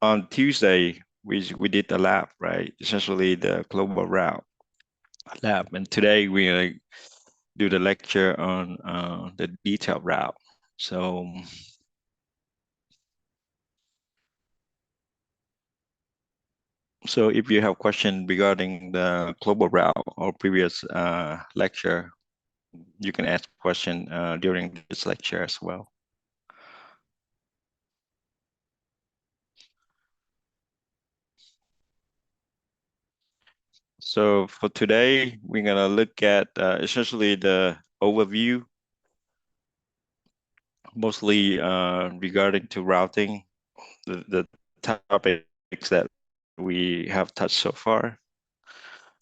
on Tuesday, we did the lab, right? Essentially the global route lab. And today we do the lecture on the detailed route. So if you have question regarding the global route or previous lecture, you can ask question during this lecture as well. So for today, we're gonna look at essentially the overview, mostly regarding to routing, the topics that we have touched so far,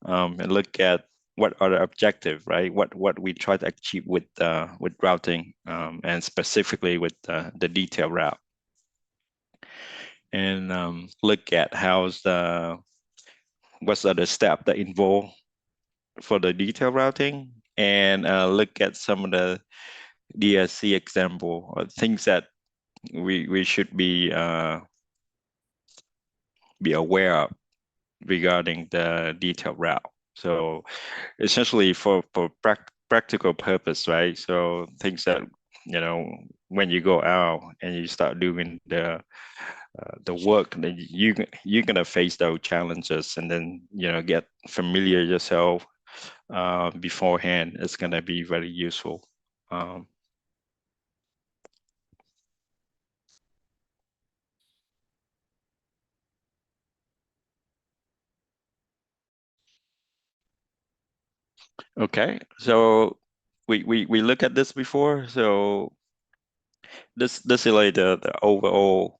and look at what are the objective, right? What we try to achieve with routing, and specifically with the detail route, and look at what's the step that involved for the detail routing, and look at some of the DSC example or things that we should be aware of regarding the detailed route. So essentially for practical purpose, right? So things that, when you go out and you start doing the work, then you're gonna face those challenges, and then get familiar yourself beforehand. It's gonna be very useful. Um, okay, so we look at this before. So this is like the overall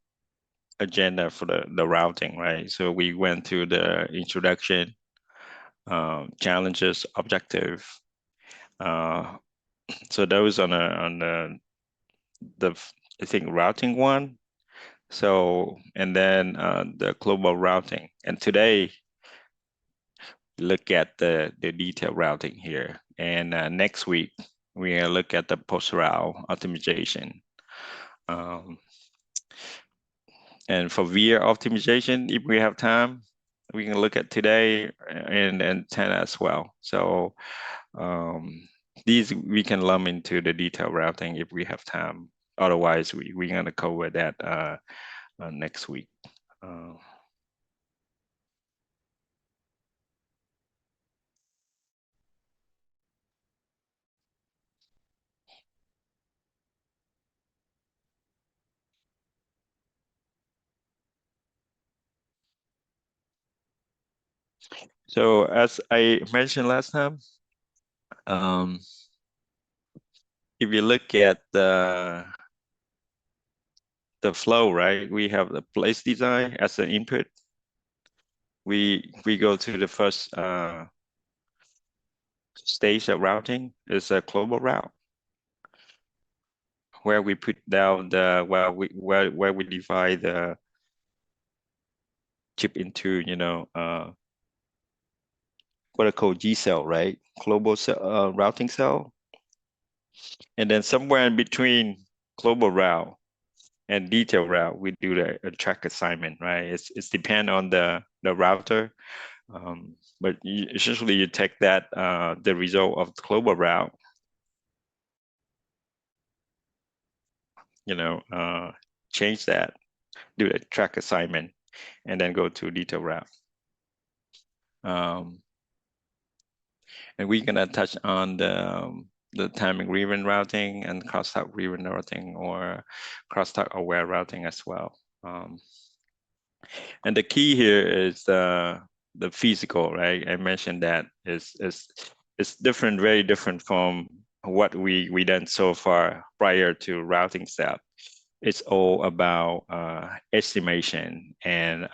agenda for the routing, right? So we went through the introduction, challenges, objective. Uh, so those on the I think routing one. So and then the global routing. And today look at the detailed routing here. And next week we're gonna look at the post route optimization. Um, And for VR optimization, if we have time, we can look at today and 10 as well. So these we can lump into the detailed routing if we have time. Otherwise, we're going to cover that next week. Uh, so as I mentioned last time, um, if you look at the flow, right, we have the place design as an input. We go to the first stage of routing is a global route, where we put down where we divide the chip into what I call G cell, right? Global cell, routing cell, and then somewhere in between global route and detail route, we do the track assignment, right? It's depend on the router, but essentially you take that the result of the global route, you know, uh, change that, do a track assignment, and then go to detail route. Um, and we're gonna touch on the time agreement routing and crosstalk agreement routing, or crosstalk aware routing as well. And the key here is the physical, right? I mentioned that is different, very different from what we done so far prior to routing step. It's all about estimation and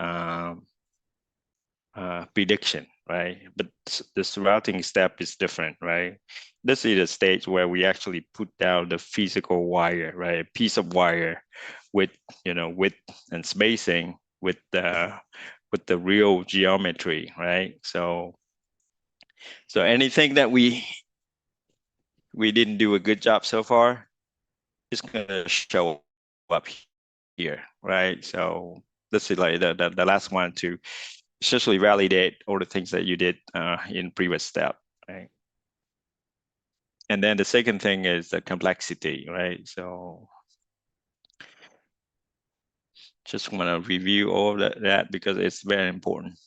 prediction, right? But this routing step is different, right? This is the stage where we actually put down the physical wire, right? A piece of wire with, width and spacing with the real geometry, right? So anything that we didn't do a good job so far is gonna show up here, right? So this is like the last one to essentially validate all the things that you did in previous step, right? And then the second thing is the complexity, right? So just want to review all that because it's very important.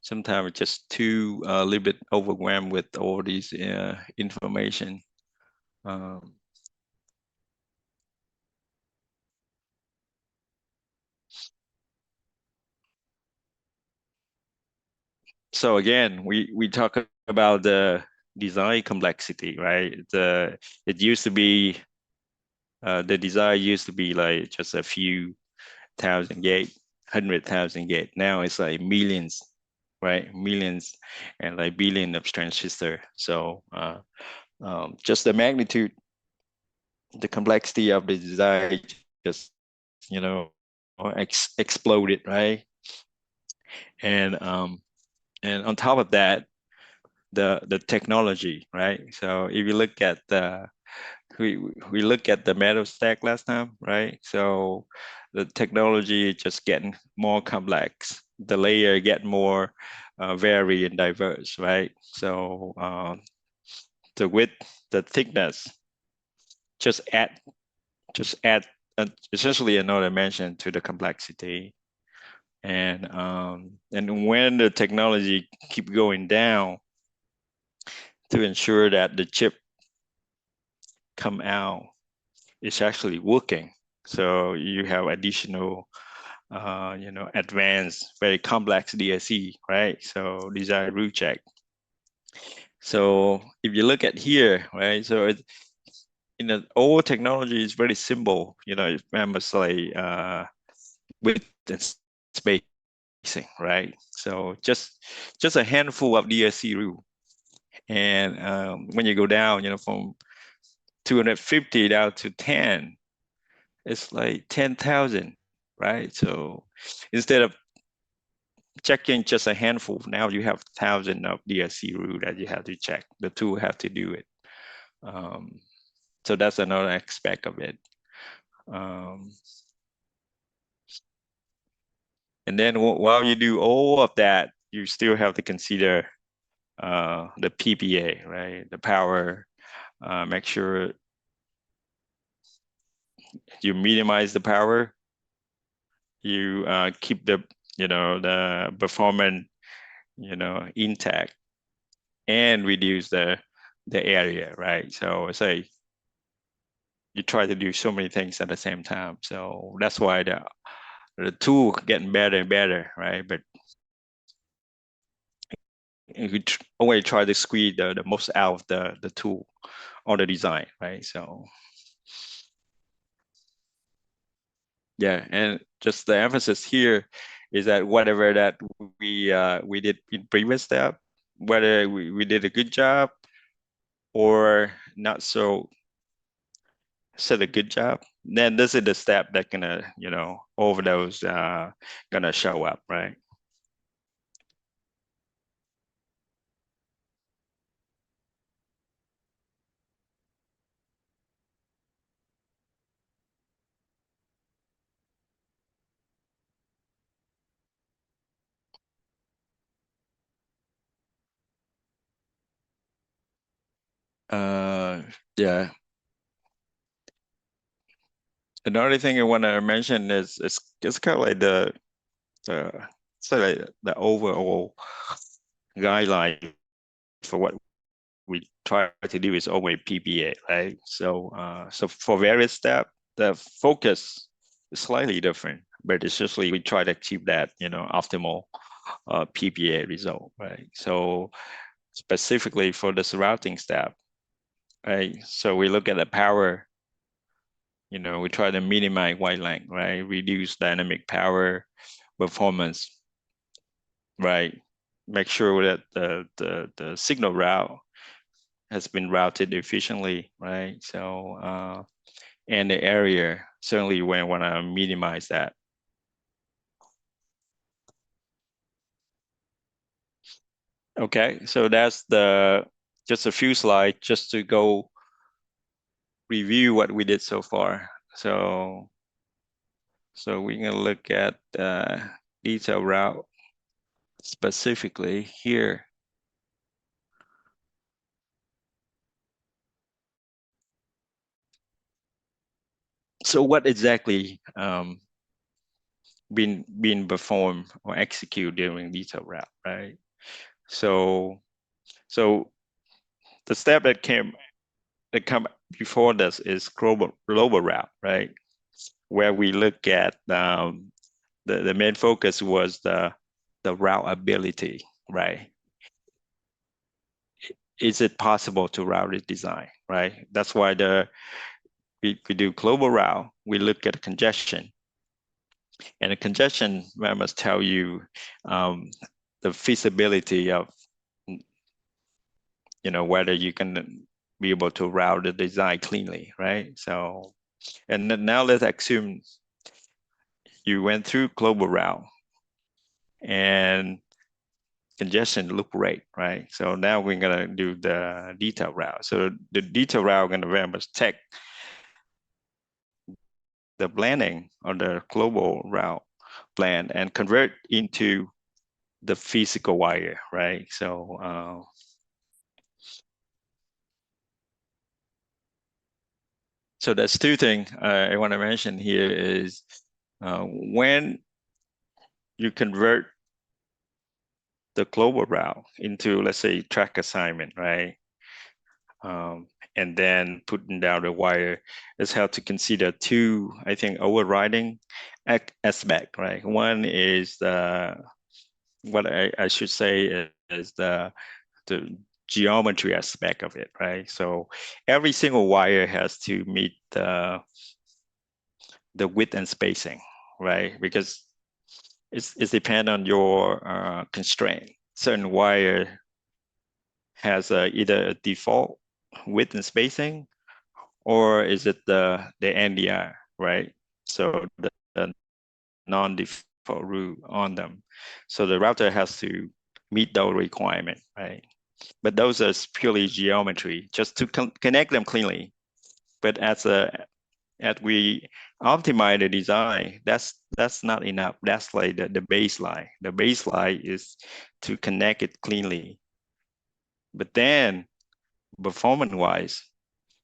Sometimes it's just too a little bit overwhelmed with all these information. Um, so again, we talk about the design complexity, right? It used to be the design used to be like just a few thousand gate, 100,000 gate. Now it's like millions, right? Millions and like billion of transistor. So just the magnitude, the complexity of the design just, you know, exploded, right? And um, and on top of that, the technology, right? So if you look at the we look at the metal stack last time, right? So the technology just getting more complex. The layer get more varied and diverse, right? So the width, the thickness, just add just add essentially another dimension to the complexity. And when the technology keep going down to ensure that the chip come out, it's actually working. So you have additional, advanced, very complex DSC, right? So design root check. So if you look at here, right? So it, in the old technology is very simple. Remember, say width and spacing, right? So just a handful of DSC rule. And when you go down, from 250 down to 10, it's like 10,000, right? So instead of checking just a handful, now you have thousands of DSC rule that you have to check. The tool have to do it. Um, so that's another aspect of it. Um, and then while you do all of that, you still have to consider the PPA, right? The power. Make sure you minimize the power. You keep the performance intact and reduce the area, right? So say you try to do so many things at the same time. So that's why the tool getting better and better, right? But you always try to squeeze the most out of the tool or the design, right? So yeah, and just the emphasis here is that whatever that we did in previous step, whether we did a good job or not so said a good job, then this is the step that gonna, overdose gonna show up, right? Uh, yeah. Another thing I want to mention is it's kind of like the so like the overall guideline for what we try to do is always PPA, right? So for various steps, the focus is slightly different, but essentially we try to achieve that, optimal PPA result, right? So specifically for the routing step, right? So we look at the power, we try to minimize white length, right? Reduce dynamic power, performance, right? Make sure that the signal route has been routed efficiently, right? So and the area, certainly we want to minimize that. Okay, so that's the just a few slides just to go review what we did so far. So So we're going to look at detail route specifically here. So what exactly being performed or executed during detail route, right? So so the step that come before this is global route, right? Where we look at the main focus was the route ability, right? Is it possible to route it design, right? That's why we do global route. We look at congestion, and the congestion I must tell you the feasibility of whether you can be able to route the design cleanly, right? So, and then now let's assume you went through global route and congestion look great, right? So now we're gonna do the detail route. So the detail route gonna very much take the blending or the global route blend and convert into the physical wire, right? So that's two things I want to mention here is when you convert the global route into, let's say, track assignment, right? And then putting down the wire is how to consider two, I think, overriding aspect, right? One is what I should say is the geometry aspect of it, right? So every single wire has to meet the width and spacing, right? Because it's depend on your constraint. Certain wire has either a default width and spacing, or is it the NDR, right? So the non-default rule on them. So the router has to meet those requirements, right? But those are purely geometry, just to connect them cleanly. But as we optimize the design, that's not enough. That's like the baseline. The baseline is to connect it cleanly. But then performance-wise,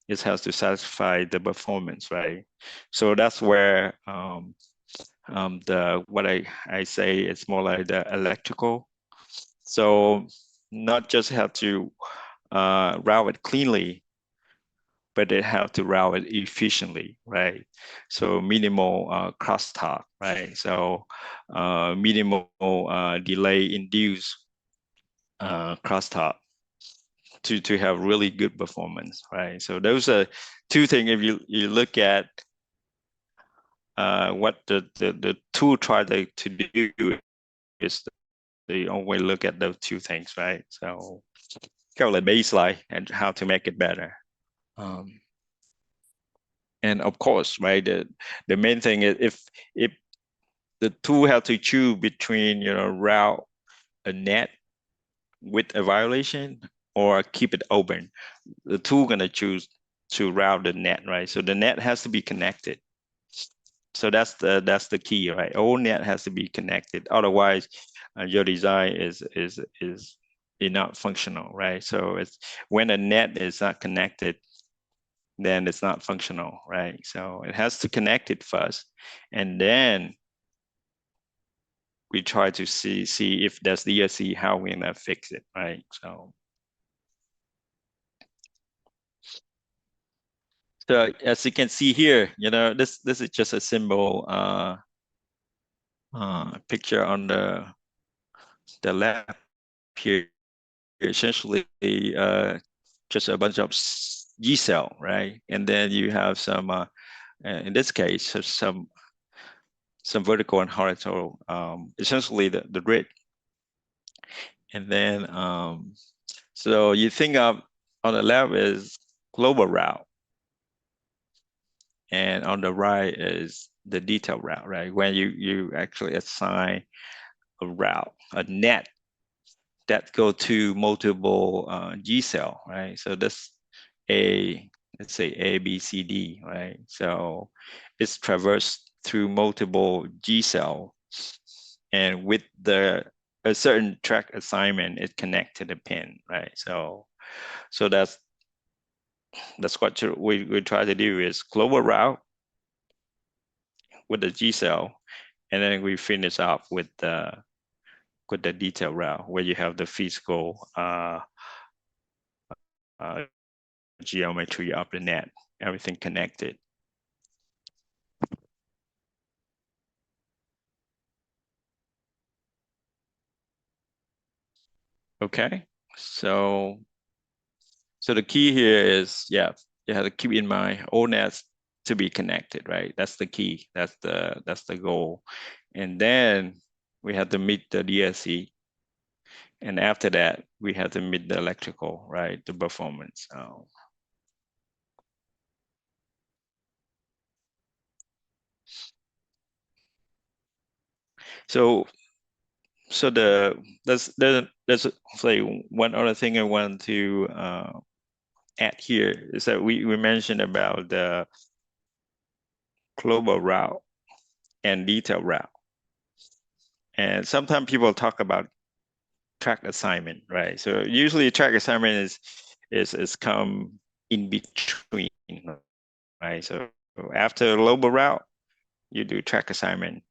it has to satisfy the performance, right? So that's where the what I say it's more like the electrical. So not just have to route it cleanly, but they have to route it efficiently, right? So minimal crosstalk, right? So minimal delay induced crosstalk to have really good performance, right? So those are two things. If you look at what the tool try to do is they always look at those two things, right? So kind of like baseline and how to make it better. Um, and of course, right, the main thing is if the tool have to choose between route a net with a violation or keep it open, the tool gonna choose to route the net, right? So the net has to be connected. So that's the key, right? All net has to be connected. Otherwise, your design is not functional, right? So it's when a net is not connected, then it's not functional, right? So it has to connect it first, and then we try to see if there's DSC, how we're gonna fix it, right? So as you can see here, this is just a simple picture on the left here. Essentially, just a bunch of G cell, right? And then you have some, in this case, some vertical and horizontal, essentially the grid. And then, so you think of on the left is global route, and on the right is the detail route, right? When you actually assign a route, a net that go to multiple G cell, right? So this let's say A, B, C, D, right? So it's traversed through multiple G cells, and with a certain track assignment, it connect to the pin, right? So that's what we try to do is global route with the G cell, and then we finish up with the detail route where you have the physical uh, geometry of the net, everything connected. Okay, so the key here is, yeah, you have to keep in mind all nets to be connected, right? That's the key. That's the goal. And then we have to meet the DSC. And after that, we have to meet the electrical, right? The performance. So there's like one other thing I want to add here is that we mentioned about the global route and detail route. And sometimes people talk about track assignment, right? So usually track assignment is come in between, right? So after global route, you do track assignment.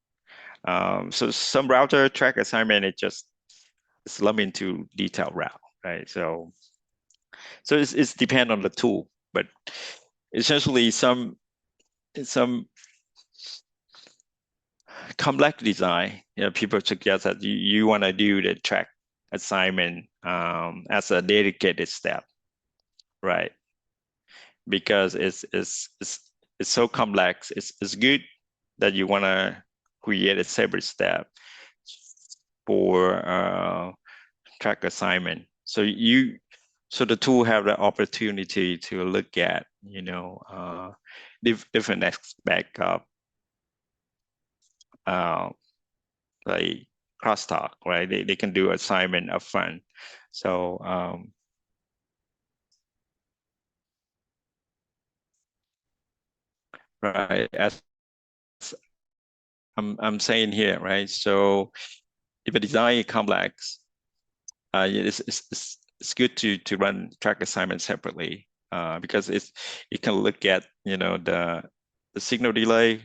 So some router track assignment it just it's lumped into detail route, right? So it's depend on the tool, but essentially some complex design, people suggest that you want to do the track assignment as a dedicated step, right? Because it's so complex. It's good that you want to create a separate step for track assignment. So the tool have the opportunity to look at, different aspect of uh, like crosstalk, right? They can do assignment upfront. So right, as I'm saying here, right? So if a design is complex, it's good to run track assignment separately because it can look at the signal delay,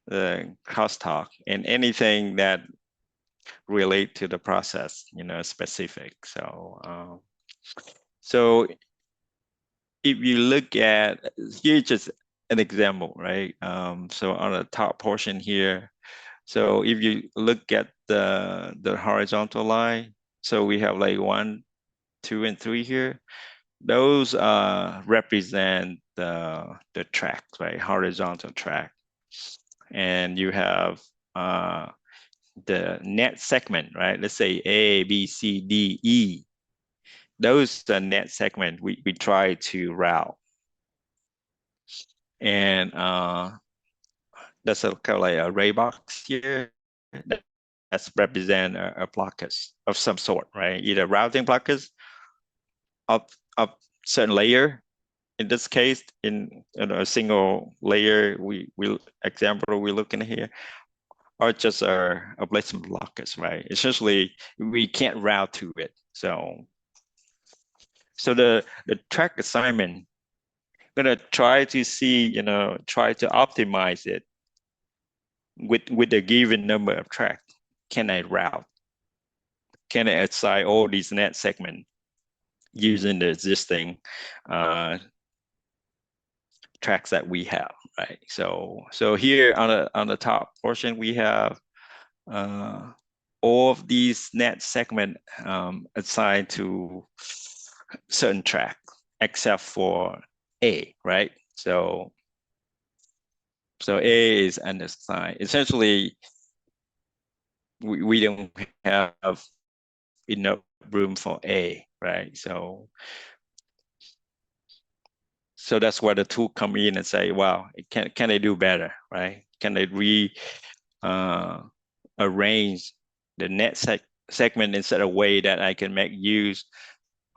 the crosstalk, and anything that relate to the process, specific. So if you look at here's just an example, right? So on the top portion here, so if you look at the horizontal line, so we have like 1, 2, and 3 here. Those represent the tracks, right? Horizontal track, and you have the net segment, right? Let's say A, B, C, D, E. Those the net segment we try to route, and that's a kind of like a ray box here. That's represent a blockage of some sort, right? Either routing blockage of certain layer. In this case, in a single layer, we example we're looking at here, or just a placement blockage, right? Essentially, we can't route to it. So the track assignment, gonna try to see, try to optimize it with a given number of tracks. Can I route? Can I assign all these net segments using the existing tracks that we have, right? So here on the top portion we have all of these net segment assigned to certain track except for A, right? So A is unassigned. Essentially, we don't have enough room for A, right? So that's where the tool come in and say, wow, can they do better, right? Can they uh, arrange the net segment in such a way that I can make use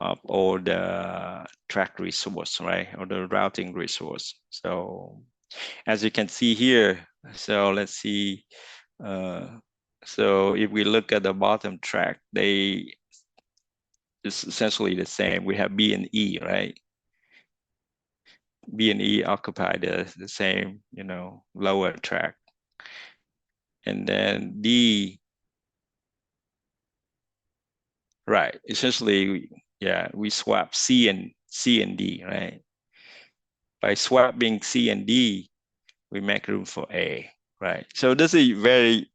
of all the track resource, right? Or the routing resource. So as you can see here, So let's see. Uh, so if we look at the bottom track, it's essentially the same. We have B and E, right? B and E occupy the same, lower track. And then D, right? Essentially, yeah, we swap C and D, right? By swapping C and D, we make room for A, right? So this is a very,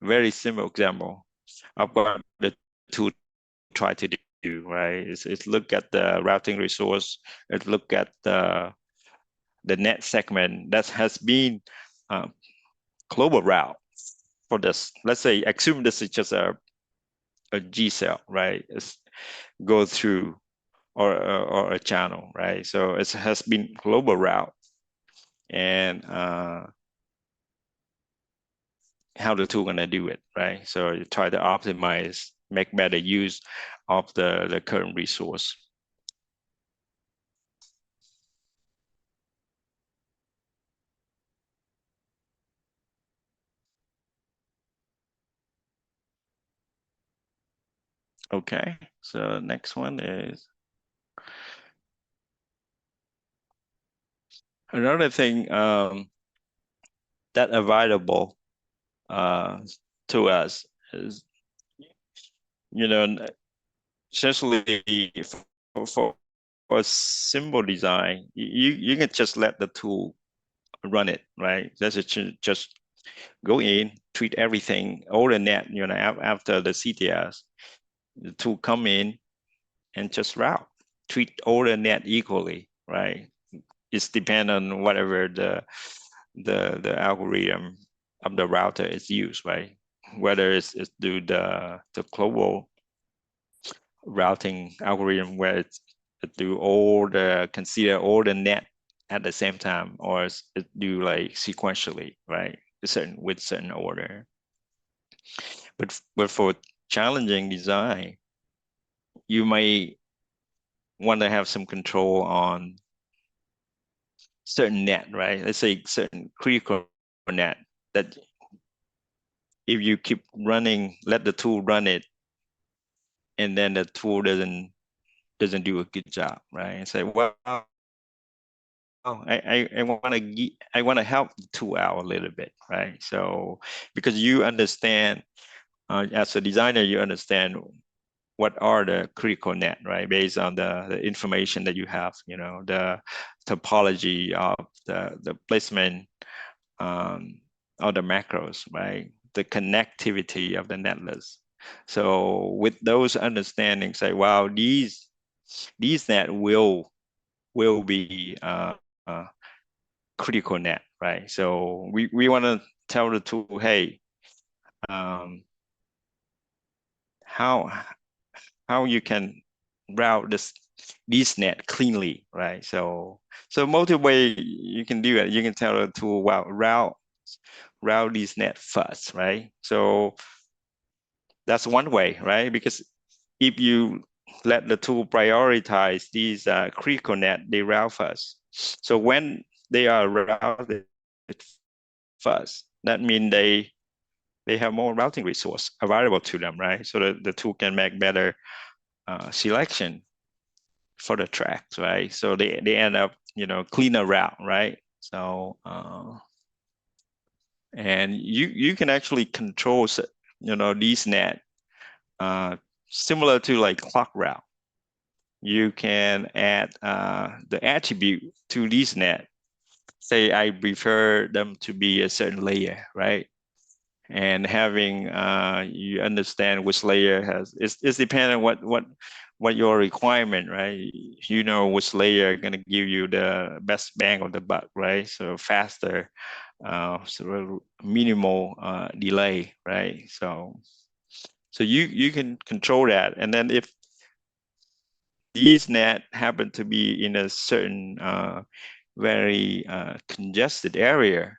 very simple example of what the tool try to do, right? It's look at the routing resource, it's look at the net segment that has been uh, global route for this. Let's say, assume this is just a G cell, right? It's go through or a channel, right? So it has been global route and how the tool gonna do it, right? So you try to optimize, make better use of the current resource. Okay, so next one is another thing that available uh, to us is, you know, essentially for, for simple design, you can just let the tool run it, right? Just go in, treat everything, all the net, after the CTS, the tool come in and just route, treat all the net equally, right? It's depend on whatever the algorithm of the router is used, right? Whether it's do the global routing algorithm where it's do all the consider all the net at the same time, or it do like sequentially, right? With certain order. But for challenging design, you may want to have some control on certain net, right? Let's say certain critical net that if you keep running, let the tool run it, and then the tool doesn't do a good job, right? And say, well, I want to help the tool out a little bit, right? So because you understand as a designer, you understand what are the critical net, right? Based on the information that you have, the topology of the placement of the macros, right? The connectivity of the netlist. So with those understandings, say, wow, these net will be uh, critical net, right? So we want to tell the tool, hey, um, how how you can route these net cleanly, right? So multiple way you can do it. You can tell the tool, wow, route these net first, right? So that's one way, right? Because if you let the tool prioritize these critical net, they route first. So when they are routed first, that means they have more routing resource available to them, right? So the tool can make better selection for the tracks, right? So they end up, cleaner route, right? So and you can actually control, these net uh, similar to like clock route. You can add the attribute to these net. Say I prefer them to be a certain layer, right? And having you understand which layer has it's depending on what your requirement, right? You know which layer going to give you the best bang of the buck, right? So faster, so minimal delay, right? So you can control that, and then if these net happen to be in a certain very congested area,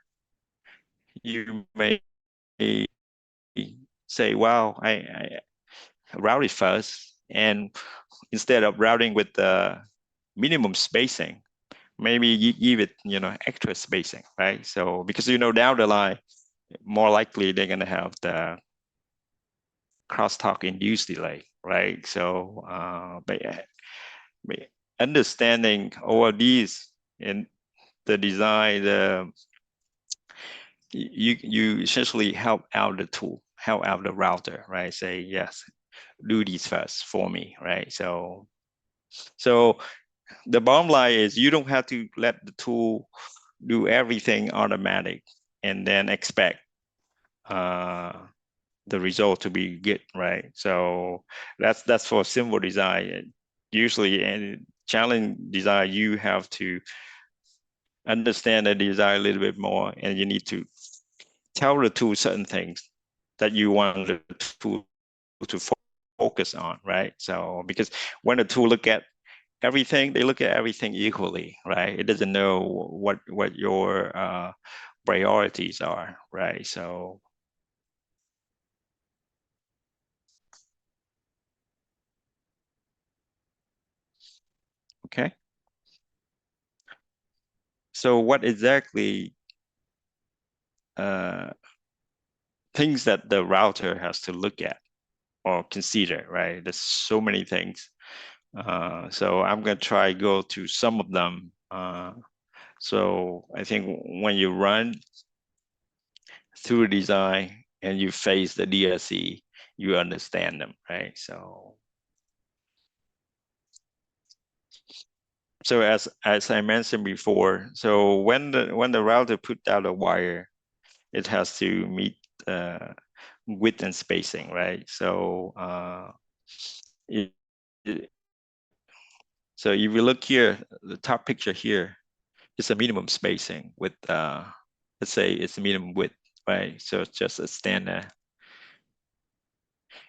you may say, "Wow, I route it first," and instead of routing with the minimum spacing, maybe you give it, extra spacing, right? So because, down the line, more likely they're going to have the crosstalk induced delay, right? So, but understanding all of these in the design, you essentially help out the tool, help out the router, right? Say, yes, do these first for me, right? So the bottom line is you don't have to let the tool do everything automatic and then expect uh, the result to be good, right? So that's for simple design. Usually, in challenge design, you have to understand the design a little bit more, and you need to tell the tool certain things that you want the tool to focus on, right? So because when the tool look at everything, they look at everything equally, right? It doesn't know what your priorities are, right? So okay. So what exactly uh, things that the router has to look at or consider, right? There's so many things. So I'm gonna try go to some of them. So I think when you run through design and you face the DSC, you understand them, right? So as I mentioned before, so when the router put out a wire, it has to meet uh, width and spacing, right? It, it- so if you look here, the top picture here is a minimum spacing with let's say it's a minimum width, right? So it's just a standard.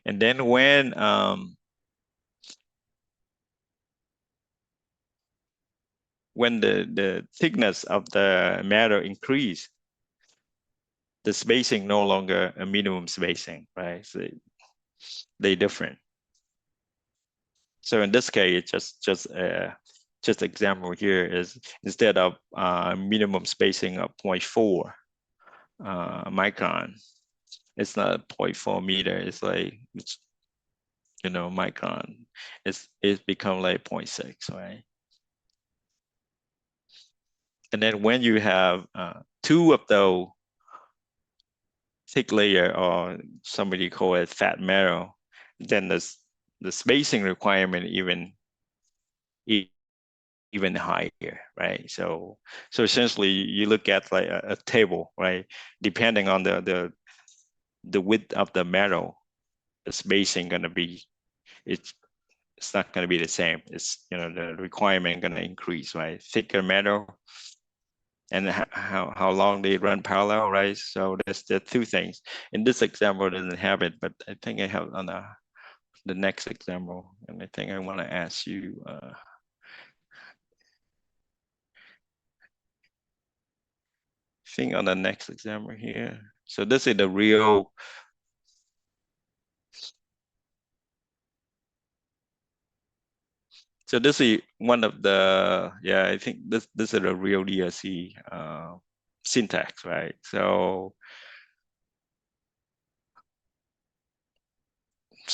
And then when the thickness of the matter increase, the spacing no longer a minimum spacing, right? So they different. So in this case, it's just example here is instead of minimum spacing of zero point 0.4 micron, it's not 0.4 meter. It's like micron. It's become like 0.6, right? And then when you have two of those thick layer, or somebody call it fat marrow, then the spacing requirement e- even higher, right? So essentially you look at like a table, right? Depending on the width of the marrow, the spacing gonna be it's it's not gonna be the same. It's the requirement gonna increase, right? Thicker marrow and how long they run parallel, right? So that's the two things. In this example, it doesn't have it, but I think I have on the next example, and I think I want to ask you. I think on the next example here. So this is the real. So this is one of the, yeah, I think this is a real DSC syntax, right? So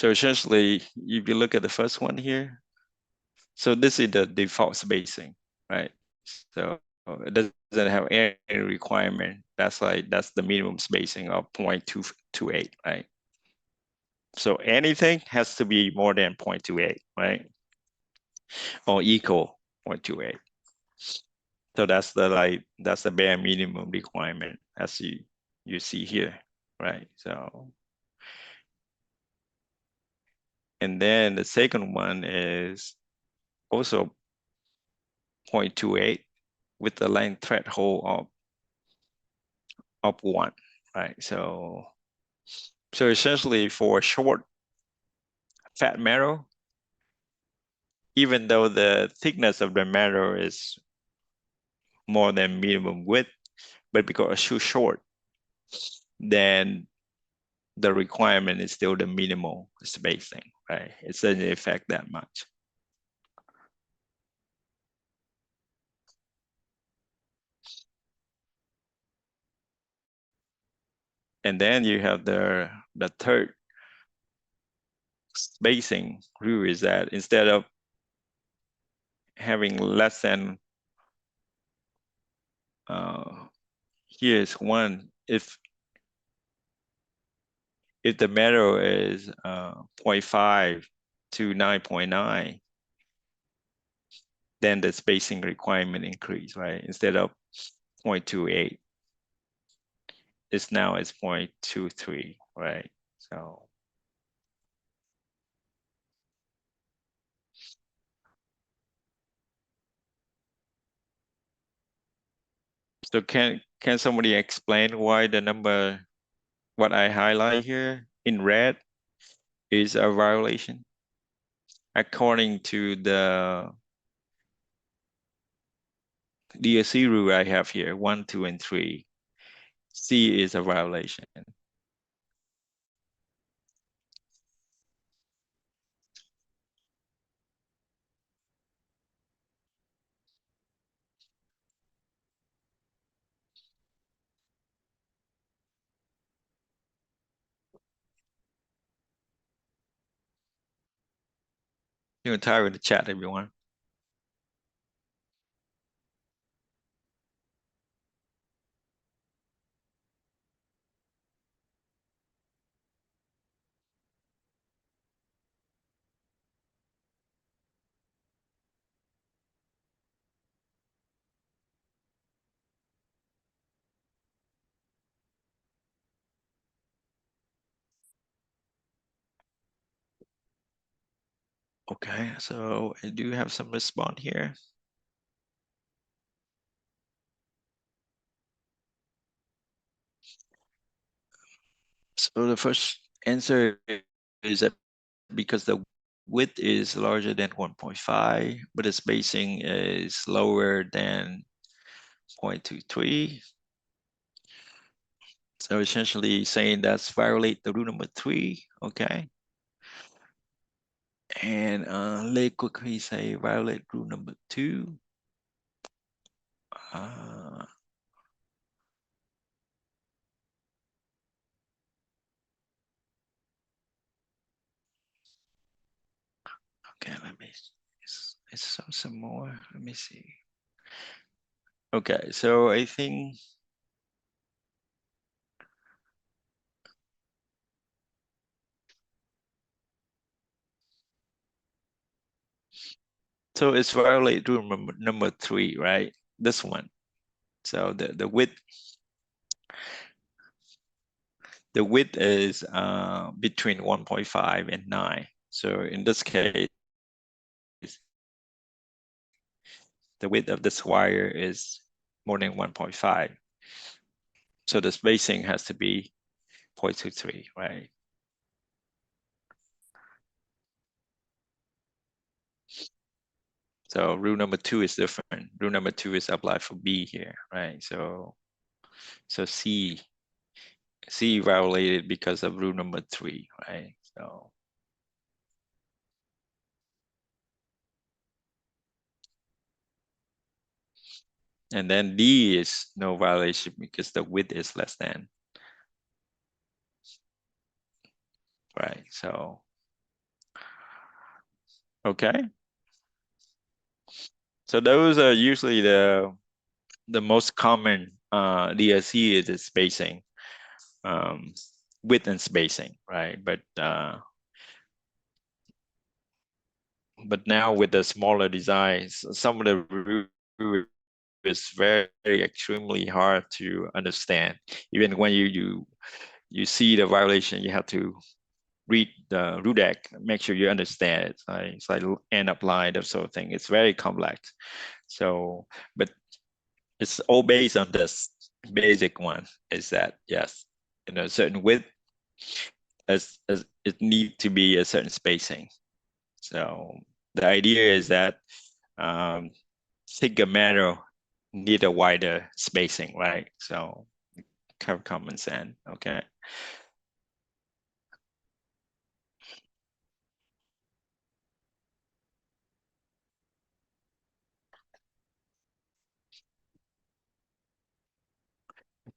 essentially, if you look at the first one here, so this is the default spacing, right? So it doesn't have any requirement. That's the minimum spacing of 0.228, right? So anything has to be more than 0.28, right? Or equal 0.28. So that's the bare minimum requirement as you see here, right? So and then the second one is also 0.28 with the length threshold of 1, right? So essentially for short fat marrow, even though the thickness of the marrow is more than minimum width, but because it's too short, then the requirement is still the minimal spacing, right? It doesn't affect that much. And then you have the third spacing rule is that instead of having less than here's one, if the metal is 0.5 to 9.9, then the spacing requirement increase, right? Instead of 0.28, it's 0.23, right? So can somebody explain why the number what I highlight here in red is a violation? According to the DSC rule I have here, 1, 2, and 3, C is a violation. You can type in the chat if you want. Okay, so I do have some response here. So the first answer is that because the width is larger than 1.5, but the spacing is lower than 0.23. So essentially saying that's violate the rule number 3, okay? And let's quickly say violate rule number 2. Uh, okay, let's saw some more. Let me see. Okay, so I think so it's violate rule number 3, right? This one. So the width is between 1.5 and 9. So in this case, the width of this wire is more than 1.5. So the spacing has to be 0.23, right? So rule number 2 is different. Rule number 2 is applied for B here, right? So C violated because of rule number 3, right? So and then D is no violation because the width is less than, right? So okay. So those are usually the most common DSC is the spacing, um, width and spacing, right? But now with the smaller designs, some of the rule is very extremely hard to understand. Even when you see the violation, you have to read the rule deck, make sure you understand it. It's like end apply that sort of thing. It's very complex. So, but it's all based on this basic one. Is that yes, certain width as it need to be a certain spacing. So the idea is that um, thicker metal need a wider spacing, right? So kind of common sense. Okay.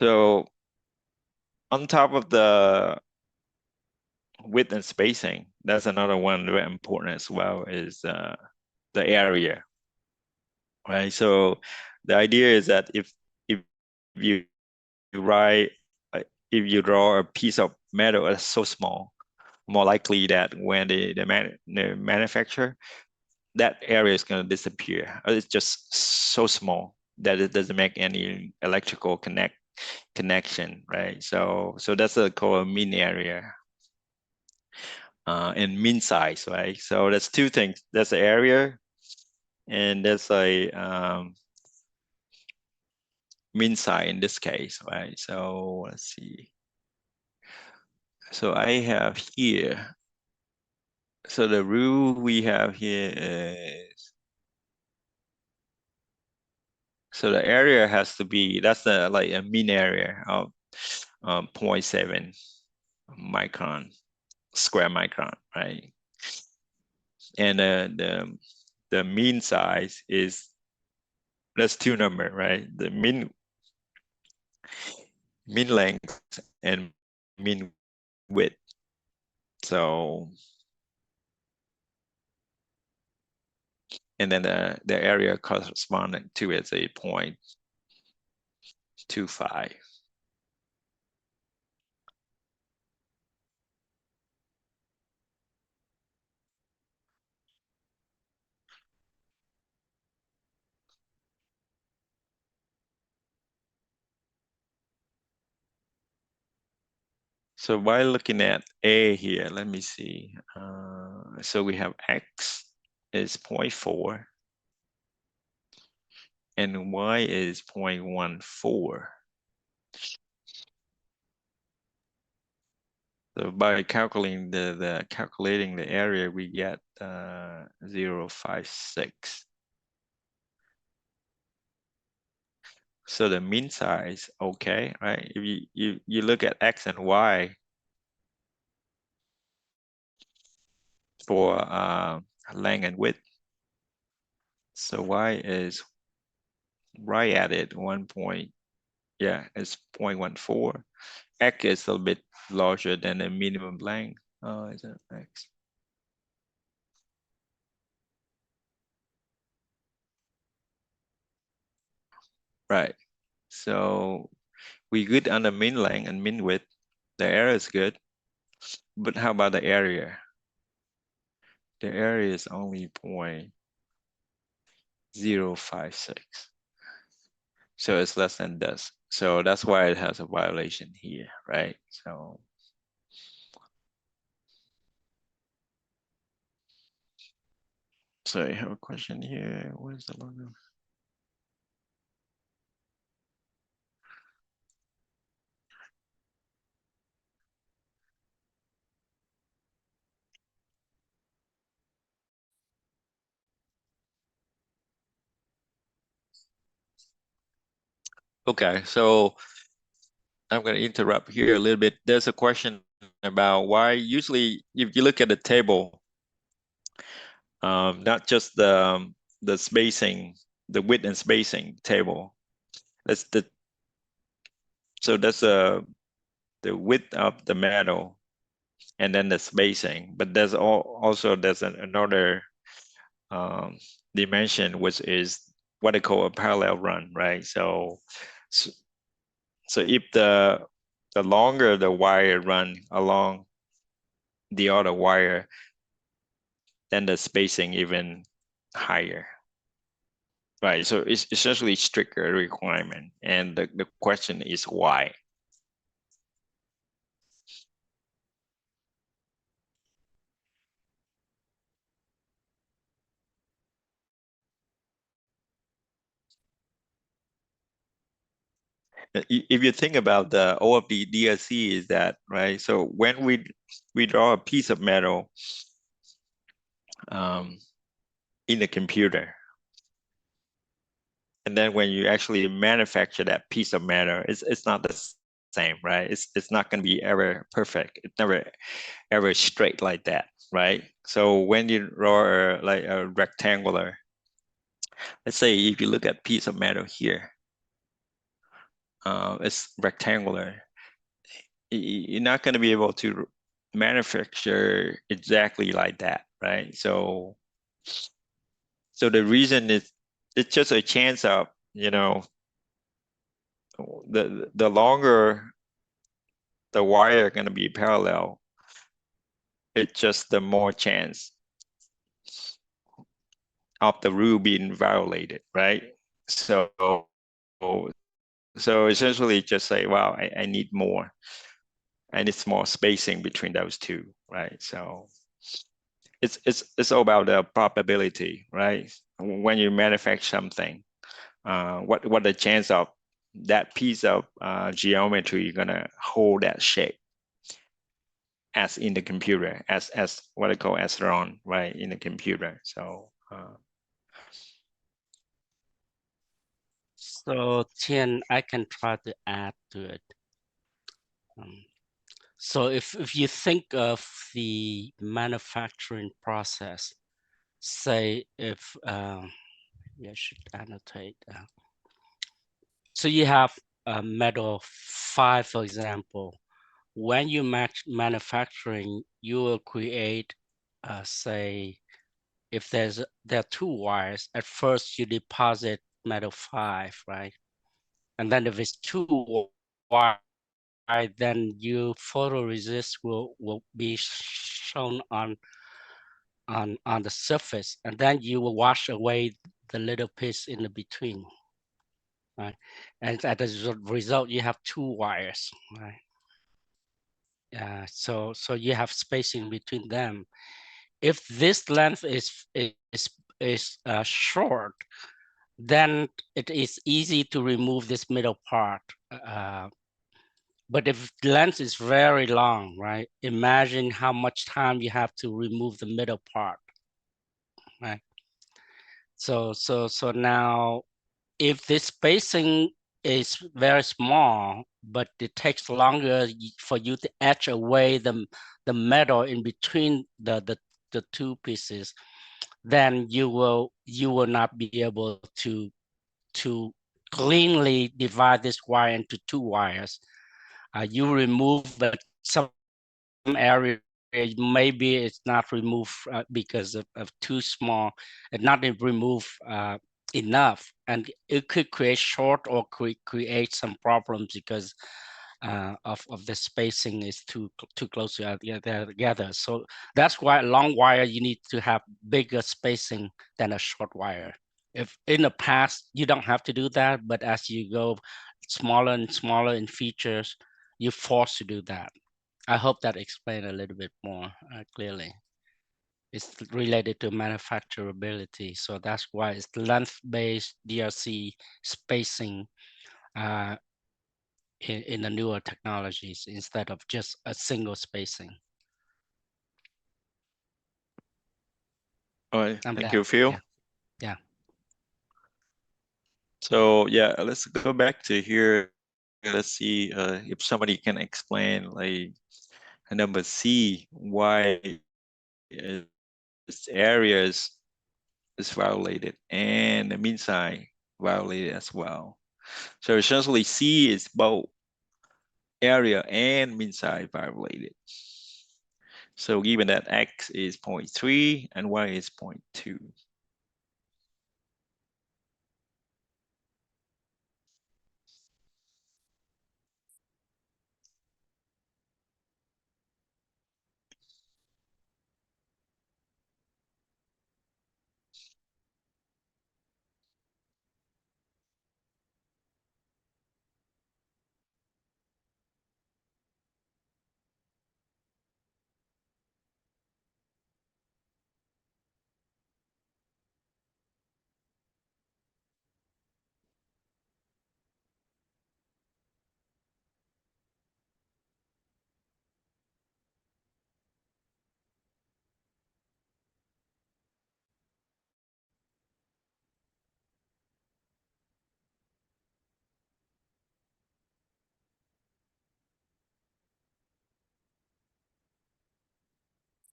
So On top of the width and spacing, that's another one very important as well, is the area, right? So the idea is that if you write if you draw a piece of metal that's so small, more likely that when the manufacturer, that area is going to disappear. It's just so small that it doesn't make any electrical connection, right? So that's a called a mean area and mean size, right? So that's two things. That's the area, and that's a mean size in this case, right? So let's see. So I have here. So the rule we have here is, so the area has to be, that's the like a mean area of zero point 0.7 micron, square micron, right? And the mean size is, that's two number, right? The mean length and mean width. So, and then the area corresponding to it is a 0.25. So while looking at A here, let me see. So we have X is zero point 0.4 and Y is 0.14. So by calculating the area, we get 0.56. So the mean size, okay, right? If you look at X and Y for length and width, so Y is right at it, 1 point, yeah, it's 0.14. X is a little bit larger than the minimum length. Oh, is it X? Right. So we good on the mean length and mean width. The area is good. But how about the area? The area is only 0.056. So it's less than this. So that's why it has a violation here, right? So I have a question here. What is the logo? Okay, so I'm going to interrupt here a little bit. There's a question about why usually if you look at the table, not just the spacing, the width and spacing table. That's that's the width of the metal and then the spacing. But there's also there's another um, dimension which is what they call a parallel run, right? So, so if the longer the wire run along the other wire, then the spacing even higher. Right, so it's essentially stricter requirement, and the question is why. If you think about the OFD DSC is that, right? So when we draw a piece of metal um, in the computer, and then when you actually manufacture that piece of metal, it's not the same, right? It's not going to be ever perfect. It's never ever straight like that, right? So when you draw like a rectangular, let's say if you look at piece of metal here, it's rectangular. you're not going to be able to manufacture exactly like that, right? So the reason is it's just a chance of, the longer the wire going to be parallel, it's just the more chance of the rule being violated, right? So so essentially just say, wow, I need more. And it's more spacing between those two, right? So it's all about the probability, right? When you manufacture something, what the chance of that piece of geometry gonna hold that shape as in the computer, as what I call as drawn, right, in the computer. So So Tian, I can try to add to it. So if you think of the manufacturing process, say if I should annotate. So you have metal 5, for example. When you manufacturing, you will create, say, if there are 2 wires. At first, you deposit metal 5, right? And then if it's 2 wire, then your photoresist will be shown on the surface, and then you will wash away the little piece in the between, right? And as a result, you have 2 wires, right? So you have spacing between them. If this length is short, then it is easy to remove this middle part. But if length is very long, right? Imagine how much time you have to remove the middle part, right? So now, if this spacing is very small, but it takes longer for you to etch away the metal in between the 2 pieces, then you will not be able to cleanly divide this wire into 2 wires. You remove, but some area maybe it's not removed because of too small and not removed enough, and it could create short or create some problems because of the spacing is too close together. So that's why a long wire you need to have bigger spacing than a short wire. If in the past you don't have to do that, but as you go smaller and smaller in features, you're forced to do that. I hope that explained a little bit more clearly. It's related to manufacturability, so that's why it's length-based DRC spacing uh, in the newer technologies instead of just a single spacing. all right, I'm thank done. you, Phil. Yeah, yeah. So yeah, let's go back to here. Let's see if somebody can explain like number C, why its areas is violated and the mean sign violated as well. So essentially C is both area and mean size violated. So given that X is 0.3 and Y is 0.2.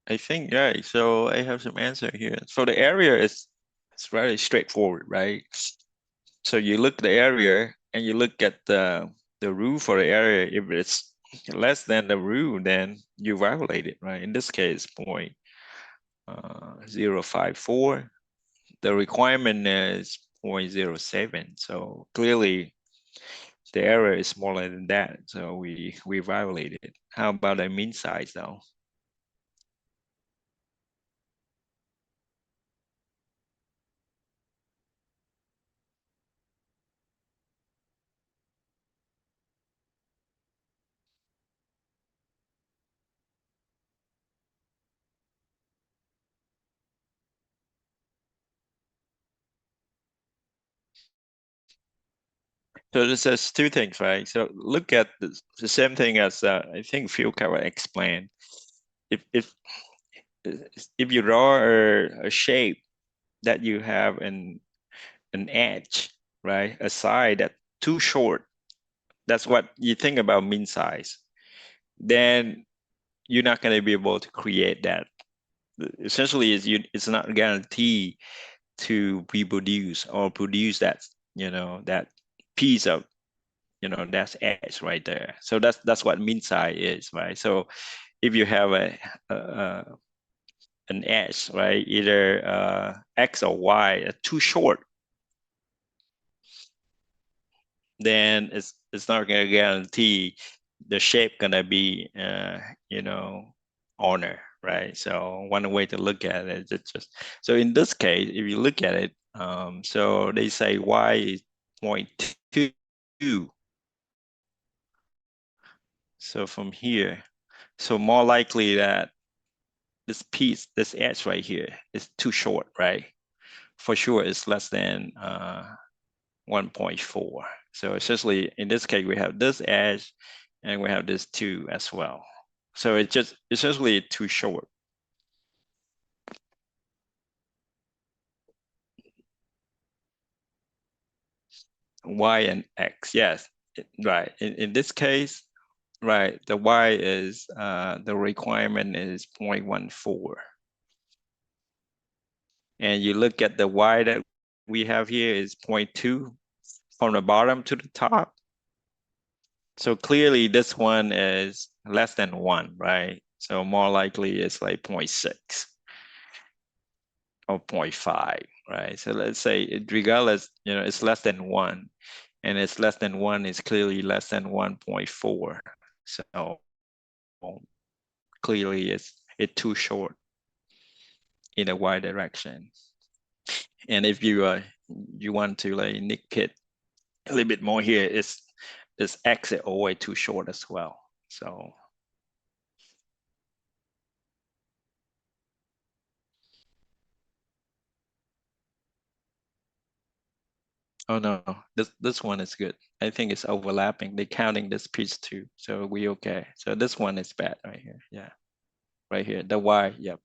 I think, yeah, so I have some answer here. So the area is it's very straightforward, right? So you look at the area and you look at the rule for the area. If it's less than the rule, then you violate it, right? In this case, 0.054. The requirement is 0.07. So clearly the error is smaller than that. So we violated it. How about the mean size though? So this says two things, right? So look at the same thing as I think Fukawa explained. If if you draw a shape that you have an edge, right? A side that's too short. That's what you think about mean size. Then you're not going to be able to create that. Essentially, it's not guaranteed to reproduce or produce that piece of that's edge right there. So that's what mean size is, right? So if you have a an edge, right, either X or Y too short, then it's not going to guarantee the shape gonna be you know honor, right? So one way to look at it is just so in this case, if you look at it, so they say Y is 0.2. So from here, so more likely that this piece, this edge right here is too short, right? For sure, it's less than 1.4. So essentially, in this case, we have this edge and we have this 2 as well. So it's just essentially too short. Y and X, yes, right. In this case, right, the Y is, the requirement is 0.14. And you look at the Y that we have here is 0.2 from the bottom to the top. So clearly this one is less than 1, right? So more likely it's like 0.6 or 0.5, right? So let's say regardless, it's less than 1, and it's less than 1 is clearly less than 1.4. So clearly it's too short in a y direction. And if you want to like nitpick a little bit more here, it's exit always too short as well. So oh no, this one is good. I think it's overlapping. They're counting this piece too, so we okay. So this one is bad right here. Yeah, right here. The Y. Yep.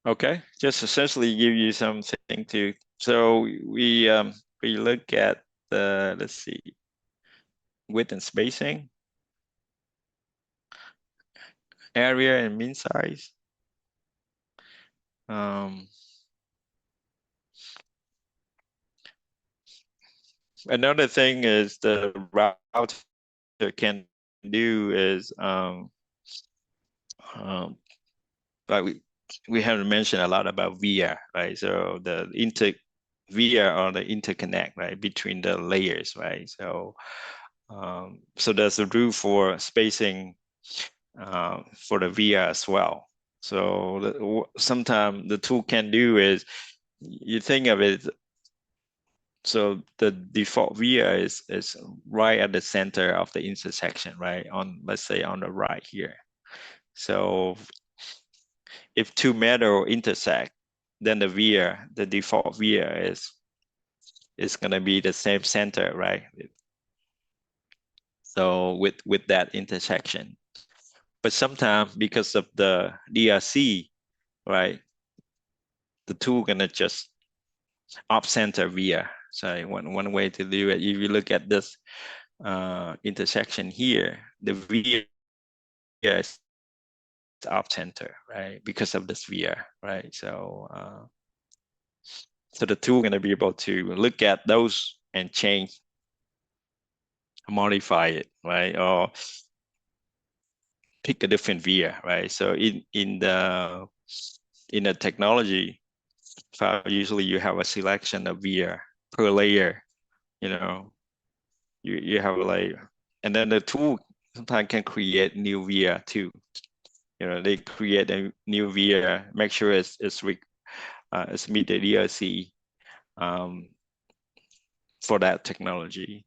Okay. Just essentially give you something to. So we look at the, let's see, width and spacing, area and mean size. Um, Another thing is the router can do is um, like we haven't mentioned a lot about via, right? So the via or the interconnect, right, between the layers, right? So so there's a rule for spacing for the via as well. So sometimes the tool can do is you think of it. So the default via is right at the center of the intersection, right? On, let's say, on the right here. So if two metal intersect, then the default via is gonna be the same center, right? So with that intersection. But sometimes because of the DRC, right, the tool gonna just off center via. So one way to do it, if you look at this intersection here, the via is off center, right? Because of this via, right? So So the tool going to be able to look at those and change, modify it, right? Or pick a different via, right? So in the technology file, usually you have a selection of via per layer, you know, you have a layer, and then the tool sometimes can create new via too. You know, they create a new via, make sure it's meet the DRC um, for that technology.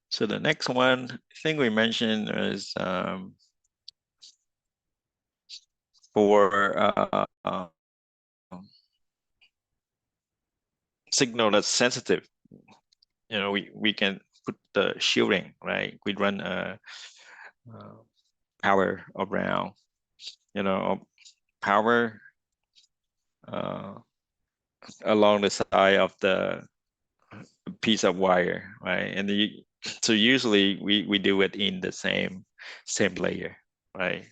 So the next one thing we mentioned is for signal that's sensitive. You know, we can put the shielding, right? We run a power around, you know, power uh, along the side of the piece of wire, right? So usually we do it in the same layer, right?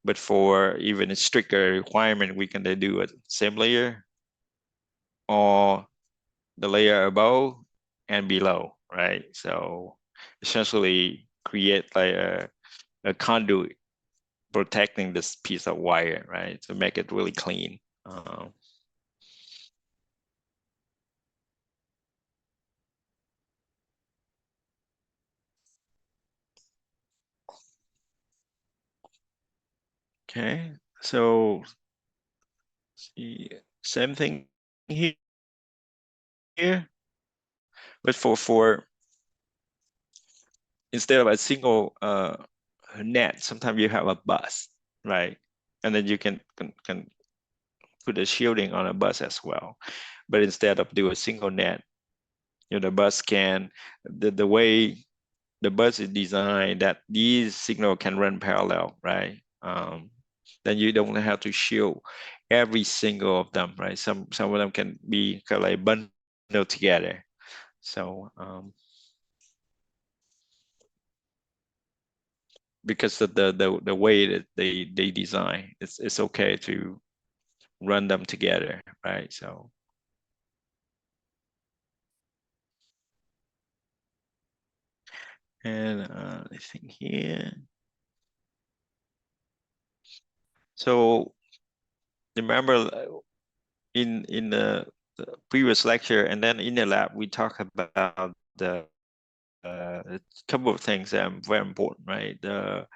But for even a stricter requirement, we can do it same layer or the layer above and below, right? So essentially create like a conduit protecting this piece of wire, right? To make it really clean. Okay, so see, same thing here, but for instead of a single net, sometimes you have a bus, right? And then you can put a shielding on a bus as well. But instead of do a single net, you know, the bus can the way the bus is designed that these signal can run parallel, right? Then you don't have to shield every single of them, right? Some of them can be kind of like bundled together. So because of the way that they design, it's okay to run them together, right? So and I think here, so remember in the previous lecture and then in the lab we talked about the a couple of things that are very important, right? The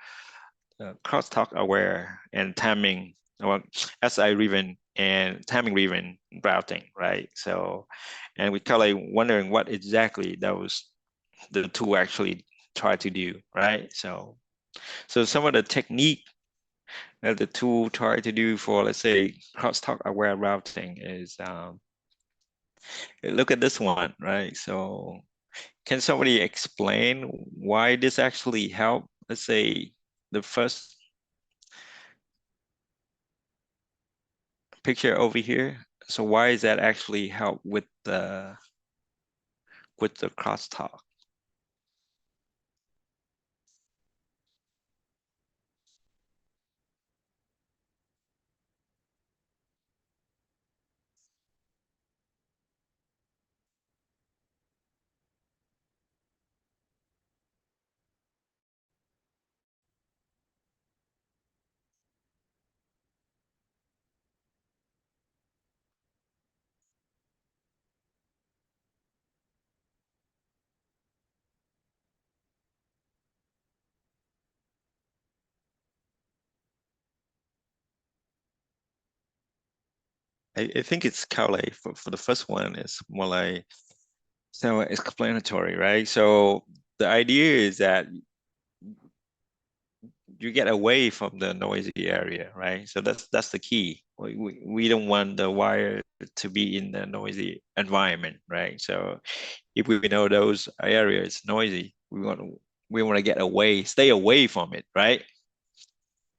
crosstalk aware and timing, well, SI driven and timing driven routing, right? So, and we kind of like wondering what exactly those the tool actually try to do, right? So some of the technique that the tool try to do for, let's say, crosstalk aware routing is look at this one, right? So can somebody explain why this actually help? Let's say the first picture over here. So why is that actually help with the crosstalk? I think it's kind of like for the first one, it's more like self-explanatory, right? So the idea is that you get away from the noisy area, right? So that's the key. We don't want the wire to be in the noisy environment, right? So if we know those areas noisy, we want to get away, stay away from it, right?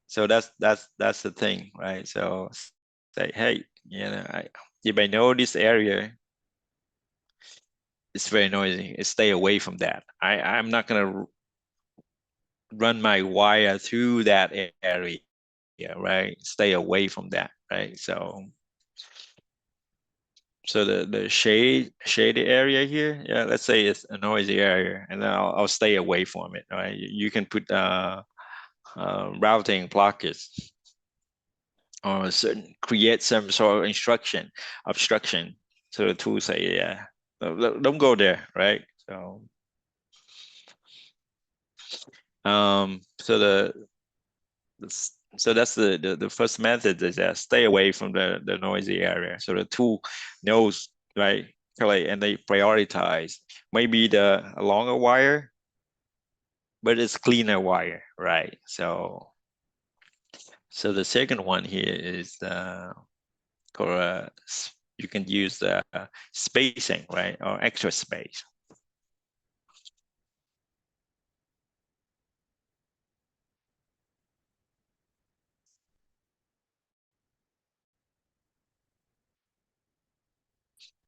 So that's the thing, right? So say, hey, you know, if I know this area, it's very noisy. Stay away from that. I'm not gonna run my wire through that area, right? Stay away from that, right? So the shaded area here, yeah, let's say it's a noisy area, and then I'll stay away from it, right? You can put routing blockers or certain create some sort of instruction obstruction. So the tool say, yeah, don't go there, right? So so that's the first method is that stay away from the noisy area. So the tool knows, right? And they prioritize maybe the longer wire, but it's cleaner wire, right? So the second one here is for you can use the spacing, right, or extra space.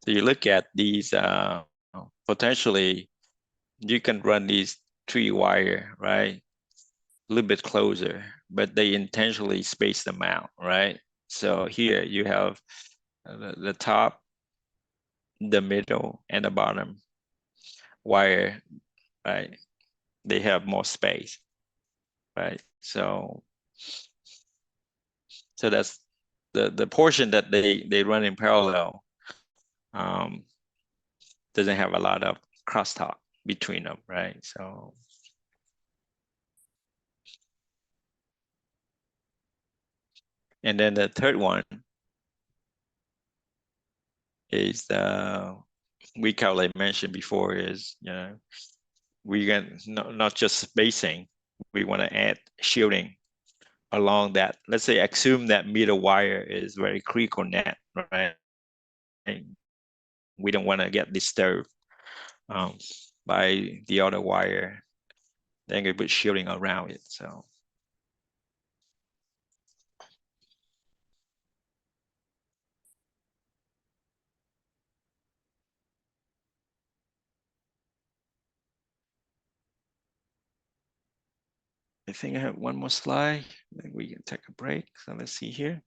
So you look at these potentially you can run these three wire, right? A little bit closer, but they intentionally space them out, right? So here you have the top, the middle, and the bottom wire, right? They have more space, right? So that's the portion that they run in parallel um, doesn't have a lot of crosstalk between them, right? And then the third one is we calculate mentioned before is we can not just spacing, we want to add shielding along that. Let's say assume that middle wire is very critical net, right? We don't want to get disturbed um, by the other wire. Then we put shielding around it. So I think I have one more slide. Then we can take a break. So let's see here.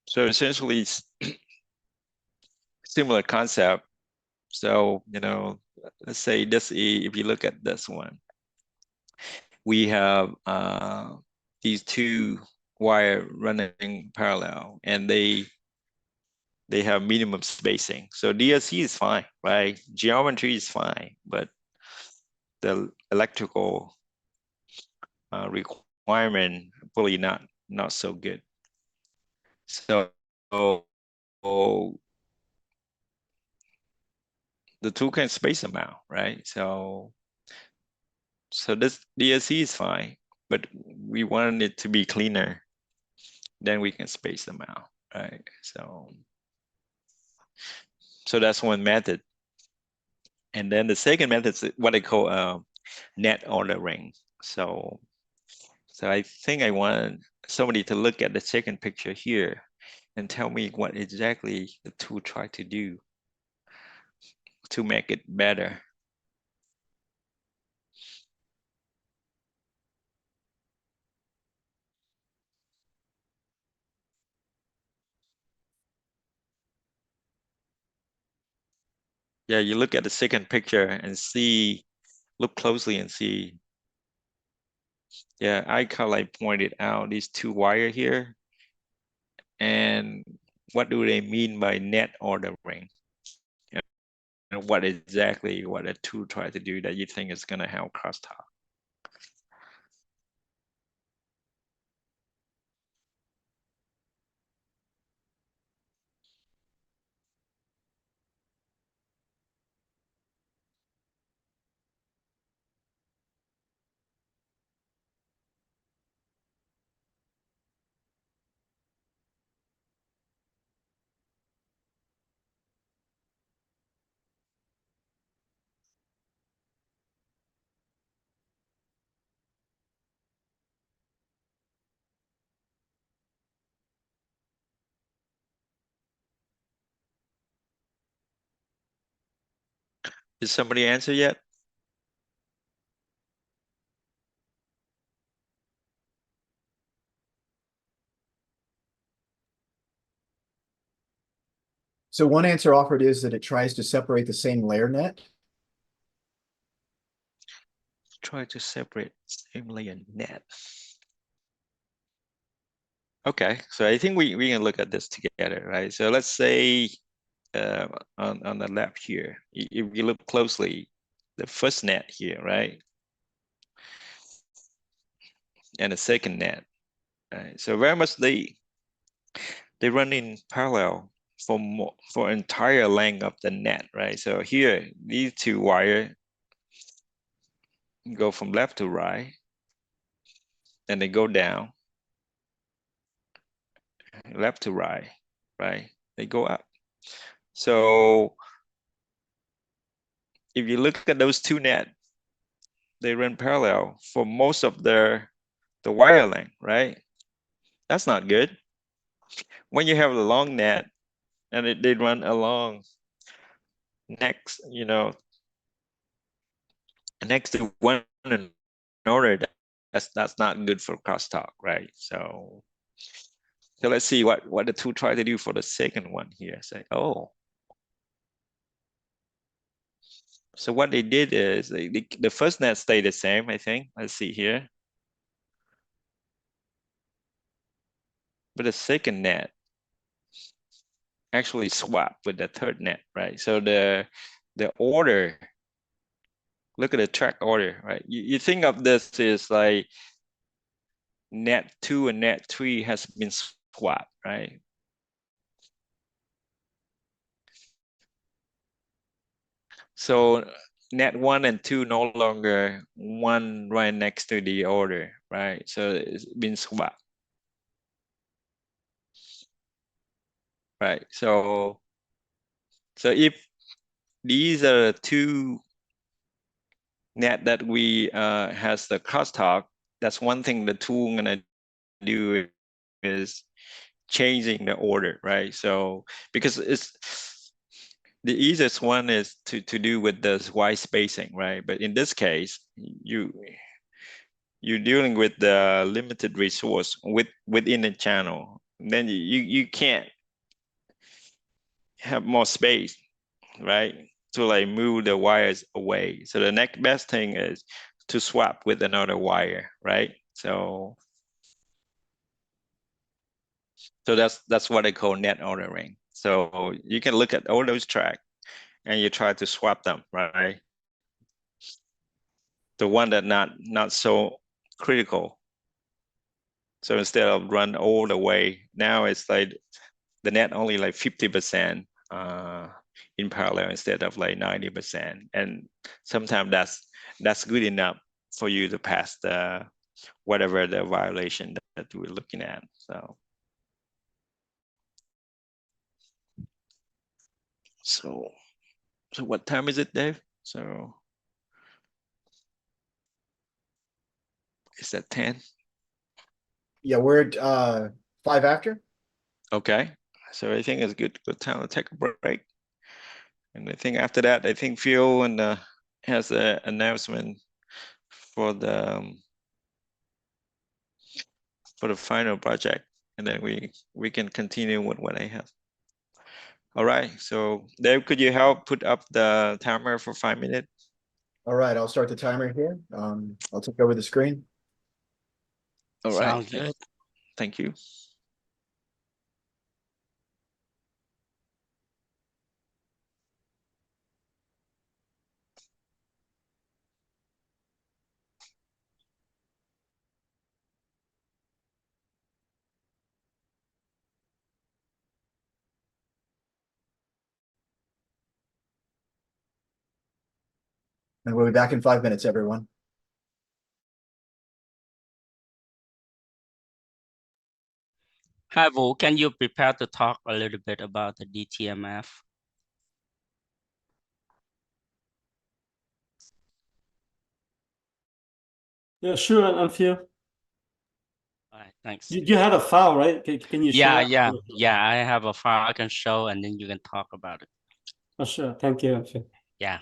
So essentially, similar concept. So, let's say this, if you look at this one, we have these two wire running parallel and they have minimum spacing. So DSC is fine, right? Geometry is fine, but the electrical requirement probably not so good. So the tool can space them out, right? So this DSC is fine, but we want it to be cleaner. Then we can space them out, right? So that's one method. And then the second method is what I call net ordering. So so I think I want somebody to look at the second picture here and tell me what exactly the tool tried to do to make it better. Yeah, you look at the second picture and see, look closely and see. Yeah, I kind of like pointed out these two wire here. And what do they mean by net ordering? And what exactly what a tool try to do that you think is going to help crosstalk? Did somebody answer yet? So one answer offered is that it tries to separate the same layer net. Try to separate same layer net. Okay, so I think we can look at this together, right? So let's say on the left here, if you look closely, the first net here, right? And the second net, right? So very much they run in parallel for entire length of the net, right? So here, these two wire go from left to right, and they go down, left to right, right? They go up. So if you look at those two net, they run parallel for most of the wire length, right? That's not good. When you have a long net and they run along next, next to one another, that's not good for crosstalk, right? So let's see what the two try to do for the second one here. Say, oh, so what they did is the first net stayed the same, I think. Let's see here. But the second net actually swapped with the third net, right? So the order, look at the track order, right? You think of this as like net 2 and net 3 has been swapped, right? So net 1 and 2 no longer one right next to the order, right? So it's been swapped. Right. So if these are two net that we has the crosstalk, that's one thing the tool gonna do is changing the order, right? So because it's the easiest one is to do with the white spacing, right? But in this case, you're dealing with the limited resource within the channel. Then you can't have more space, right? To like move the wires away. So the next best thing is to swap with another wire, right? So that's what I call net ordering. So you can look at all those tracks and you try to swap them, right? The one that not so critical. So instead of run all the way, now it's like the net only like 50% in parallel instead of like 90%. And sometimes that's good enough for you to pass the whatever the violation that we're looking at. So what time is it, Dave? So is that 10? Yeah, we're at 5 after. Okay. So I think it's good time to take a break. And I think after that, I think Phil and has an announcement for the final project, and then we can continue with what I have. All right. So Dave, could you help put up the timer for 5 minutes? All right, I'll start the timer here. I'll take over the screen. All right. Sounds good. Thank you. And we'll be back in 5 minutes, everyone. Hi, Vu, can you prepare to talk a little bit about the DTMF? Yeah, sure, I'm Phil. All right, thanks. You had a file, right? Can you share? Yeah, I have a file I can show and then you can talk about it. Oh, sure. Thank you, Phil. Yeah.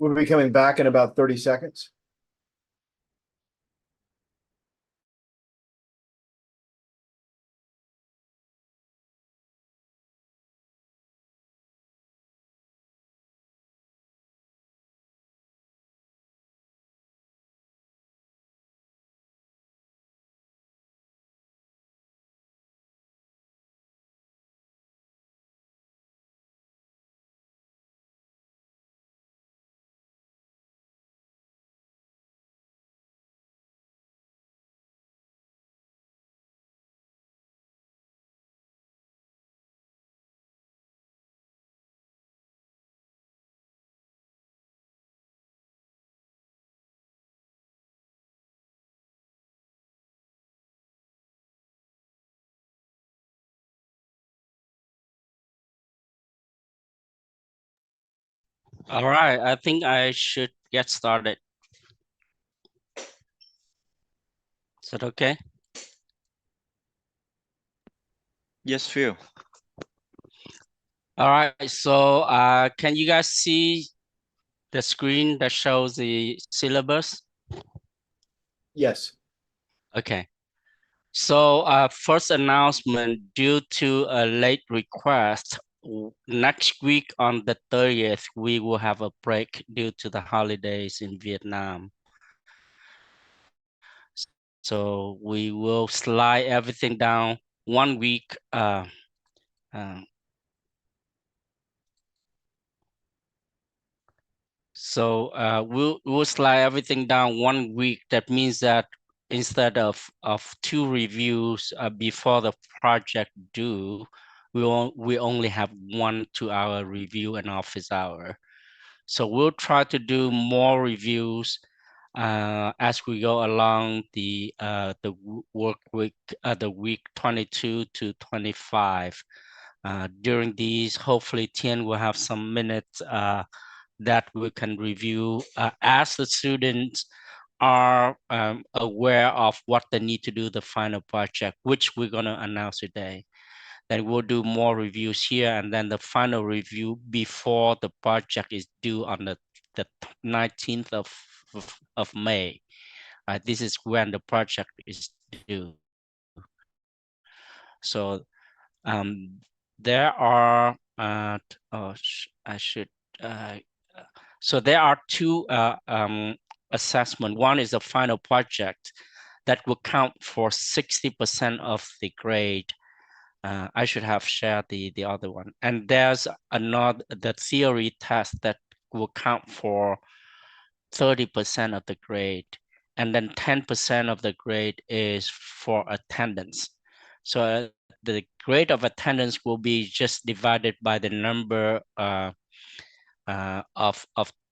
We'll be coming back in about 30 seconds. All right, I think I should get started. Is that okay? Yes, Phil. All right, so can you guys see the screen that shows the syllabus? Yes. Okay. So first announcement, due to a late request, next week on the 30th, we will have a break due to the holidays in Vietnam. So we will slide everything down 1 week. So we'll slide everything down 1 week. That means that instead of 2 reviews before the project due, we only have 1 2-hour review and office hour. So we'll try to do more reviews as we go along the work week, the week 22 to 25. During these, hopefully Tien will have some minutes that we can review as the students are aware of what they need to do the final project, which we're going to announce today. Then we'll do more reviews here, and then the final review before the project is due on the 19th of May. This is when the project is due. So there are, I should, so there are 2 assessment. One is a final project that will count for 60% of the grade. I should have shared the other one. And there's another, the theory test that will count for 30% of the grade. And then 10% of the grade is for attendance. So the grade of attendance will be just divided by the number of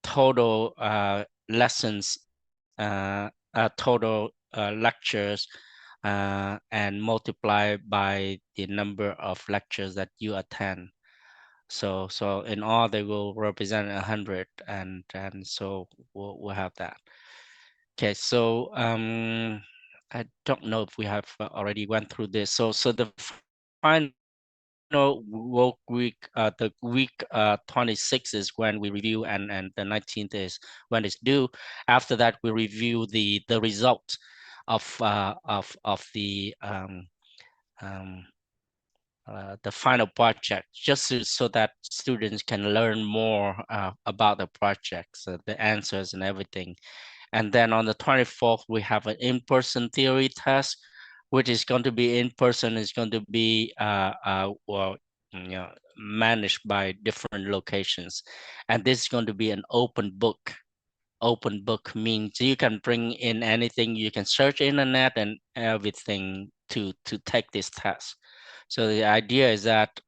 total lessons, total lectures, and multiply by the number of lectures that you attend. So in all, they will represent 100, and so we'll have that. Okay, so I don't know if we have already went through this. So the final work week, the week 26 is when we review, and the 19th is when it's due. After that, we review the results of the final project, just so that students can learn more about the project, so the answers and everything. And then on the 24th, we have an in-person theory test, which is going to be in person. Is going to be well, managed by different locations, and this is going to be an open book. Open book means you can bring in anything, you can search internet and everything to take this test. So the idea is that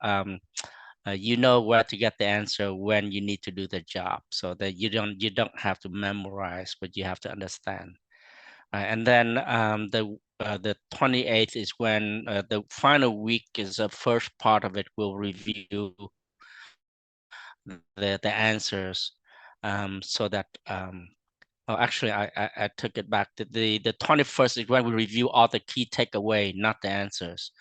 you know where to get the answer when you need to do the job, so that you don't have to memorize, but you have to understand. And then the 28th is when the final week is the first part of it. We'll review the answers, so that oh, actually, I took it back. The 21st is when we review all the key takeaway, not the answers.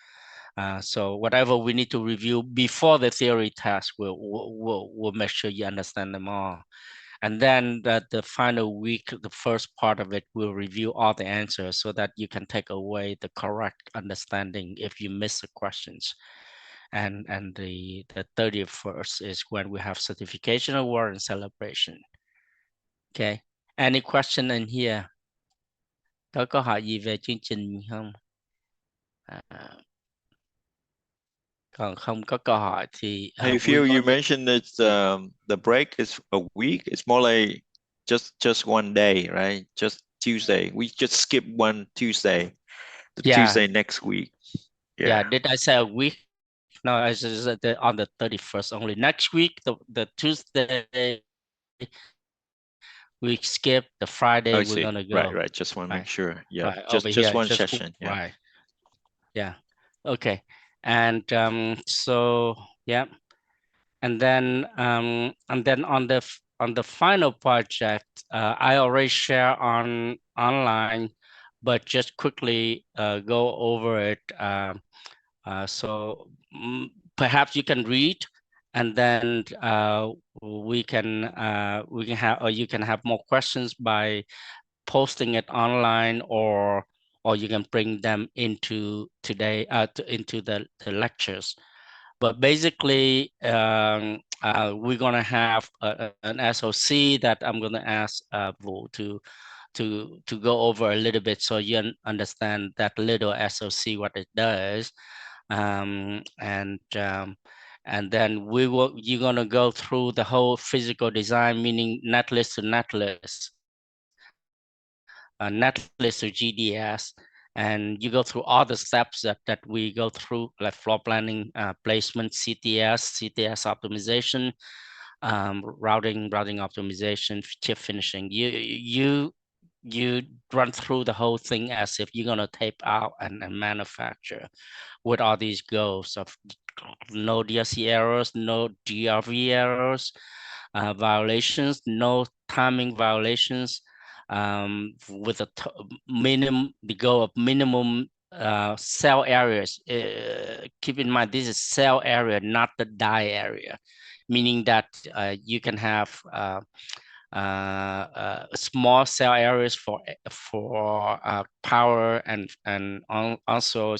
So whatever we need to review before the theory test, we'll make sure you understand them all. And then the final week, the first part of it, will review all the answers so that you can take away the correct understanding if you miss the questions. And the 31st is when we have certification award and celebration. Okay, any question in here? Có câu hỏi gì về chương trình không? Còn không có câu hỏi thì Hey Phil, you mentioned that the break is a week. It's more like just one day, right? Just Tuesday. We just skip one Tuesday. The Tuesday next week. Yeah. Did I say a week? No, I said on the 31st only. Next week, the Tuesday we skip. The Friday we're gonna go. Right. Just want to make sure. Yeah. Right. Just Over here, one session. Yeah. Right. Yeah. Okay. And so yeah. And then on the final project, I already share online, but just quickly go over it. So perhaps you can read, and then we can have, or you can have more questions by posting it online, or you can bring them into into the lectures. But basically, we're gonna have an SOC that I'm gonna ask Vu to go over a little bit so you understand that little SOC, what it does. And then you're gonna go through the whole physical design, meaning netlist to netlist, netlist to GDS, and you go through all the steps that we go through, like floor planning, placement, CTS optimization, routing optimization, chip finishing. You run through the whole thing as if you're gonna tape out and manufacture, with all these goals of no DRC errors, no DRV errors, violations, no timing violations, with the goal of minimum cell areas. Keep in mind, this is cell area, not the die area, meaning that you can have small cell areas for power, and also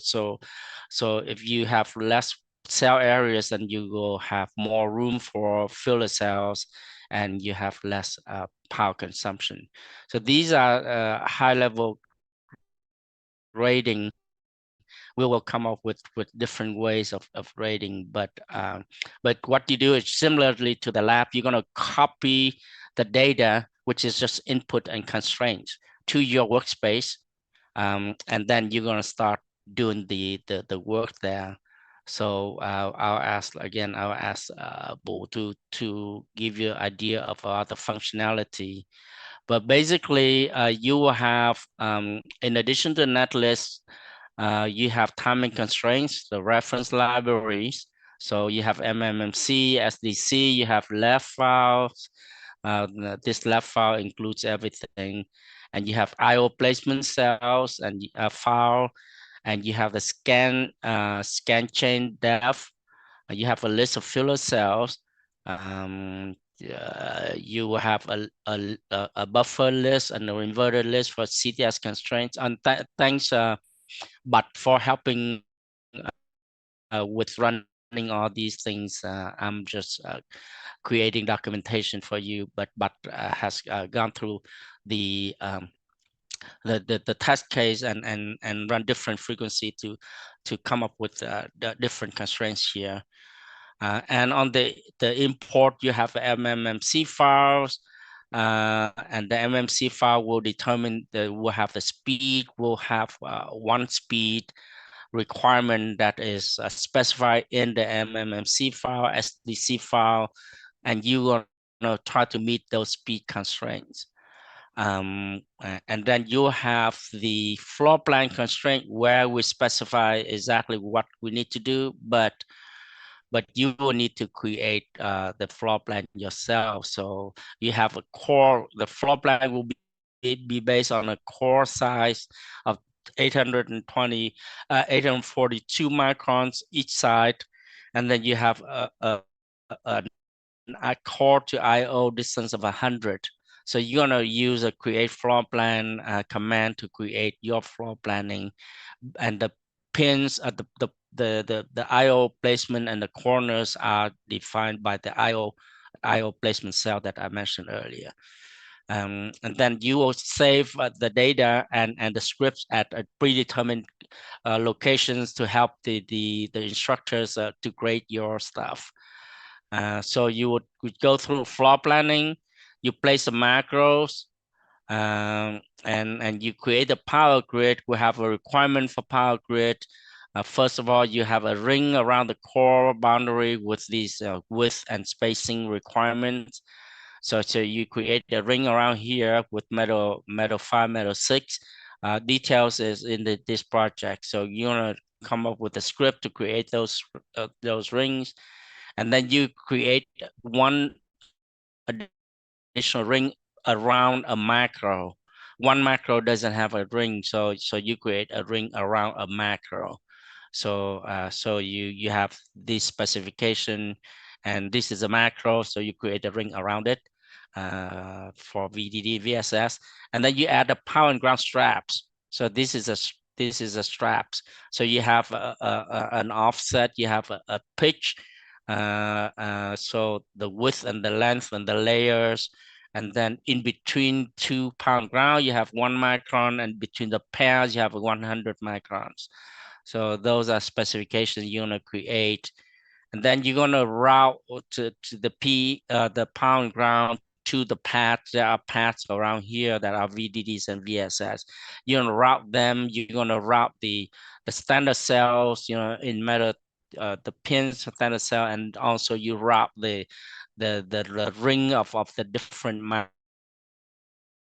so if you have less cell areas, then you will have more room for filler cells, and you have less power consumption. So these are high level rating. We will come up with different ways of rating, but what you do is similarly to the lab, you're going to copy the data, which is just input and constraints, to your workspace, and then you're going to start doing the work there. So I'll ask Bo to give you an idea of the functionality. But basically, you will have, in addition to netlist, you have timing constraints, the reference libraries. So you have MMMC, SDC, you have left files. This left file includes everything. And you have IO placement cells and file, and you have the scan chain depth. You have a list of filler cells. You will have a buffer list and an inverter list for CTS constraints. And thanks, but for helping with running all these things, I'm just creating documentation for you, but has gone through the test case and run different frequency to come up with the different constraints here. And on the import, you have MMMC files, and the MMC file will determine will have the speed. We'll have one speed requirement that is specified in the MMMC file, SDC file, and you want to try to meet those speed constraints. And then you have the floor plan constraint where we specify exactly what we need to do, but you will need to create the floor plan yourself. So you have a core, the floor plan will be based on a core size of 842 microns each side. And then you have a a core to IO distance of 100. So you're gonna use a create floor plan command to create your floor planning, and the pins at the IO placement and the corners are defined by the IO placement cell that I mentioned earlier. And then you will save the data and the scripts at a predetermined locations to help the instructors to grade your stuff. So you would go through floor planning, you place the macros, and you create a power grid. We have a requirement for power grid. First of all, you have a ring around the core boundary with these width and spacing requirements. So you create a ring around here with metal 5, metal 6. Details is in this project. So you're gonna come up with a script to create those rings, and then you create one additional ring around a macro. One macro doesn't have a ring, so you create a ring around a macro. So so you have this specification, and this is a macro, so you create a ring around it for VDD, VSS, and then you add the power and ground straps. So this is a straps. So you have an offset, you have a pitch. So the width and the length and the layers, and then in between 2 pound ground, you have 1 micron, and between the pairs, you have 100 microns. So those are specifications you're gonna create, and then you're gonna route to the pound ground to the paths. There are paths around here that are VDDs and VSS. You're gonna route them. You're gonna route the standard cells, in metal, the pins standard cell, and also you route the ring of the different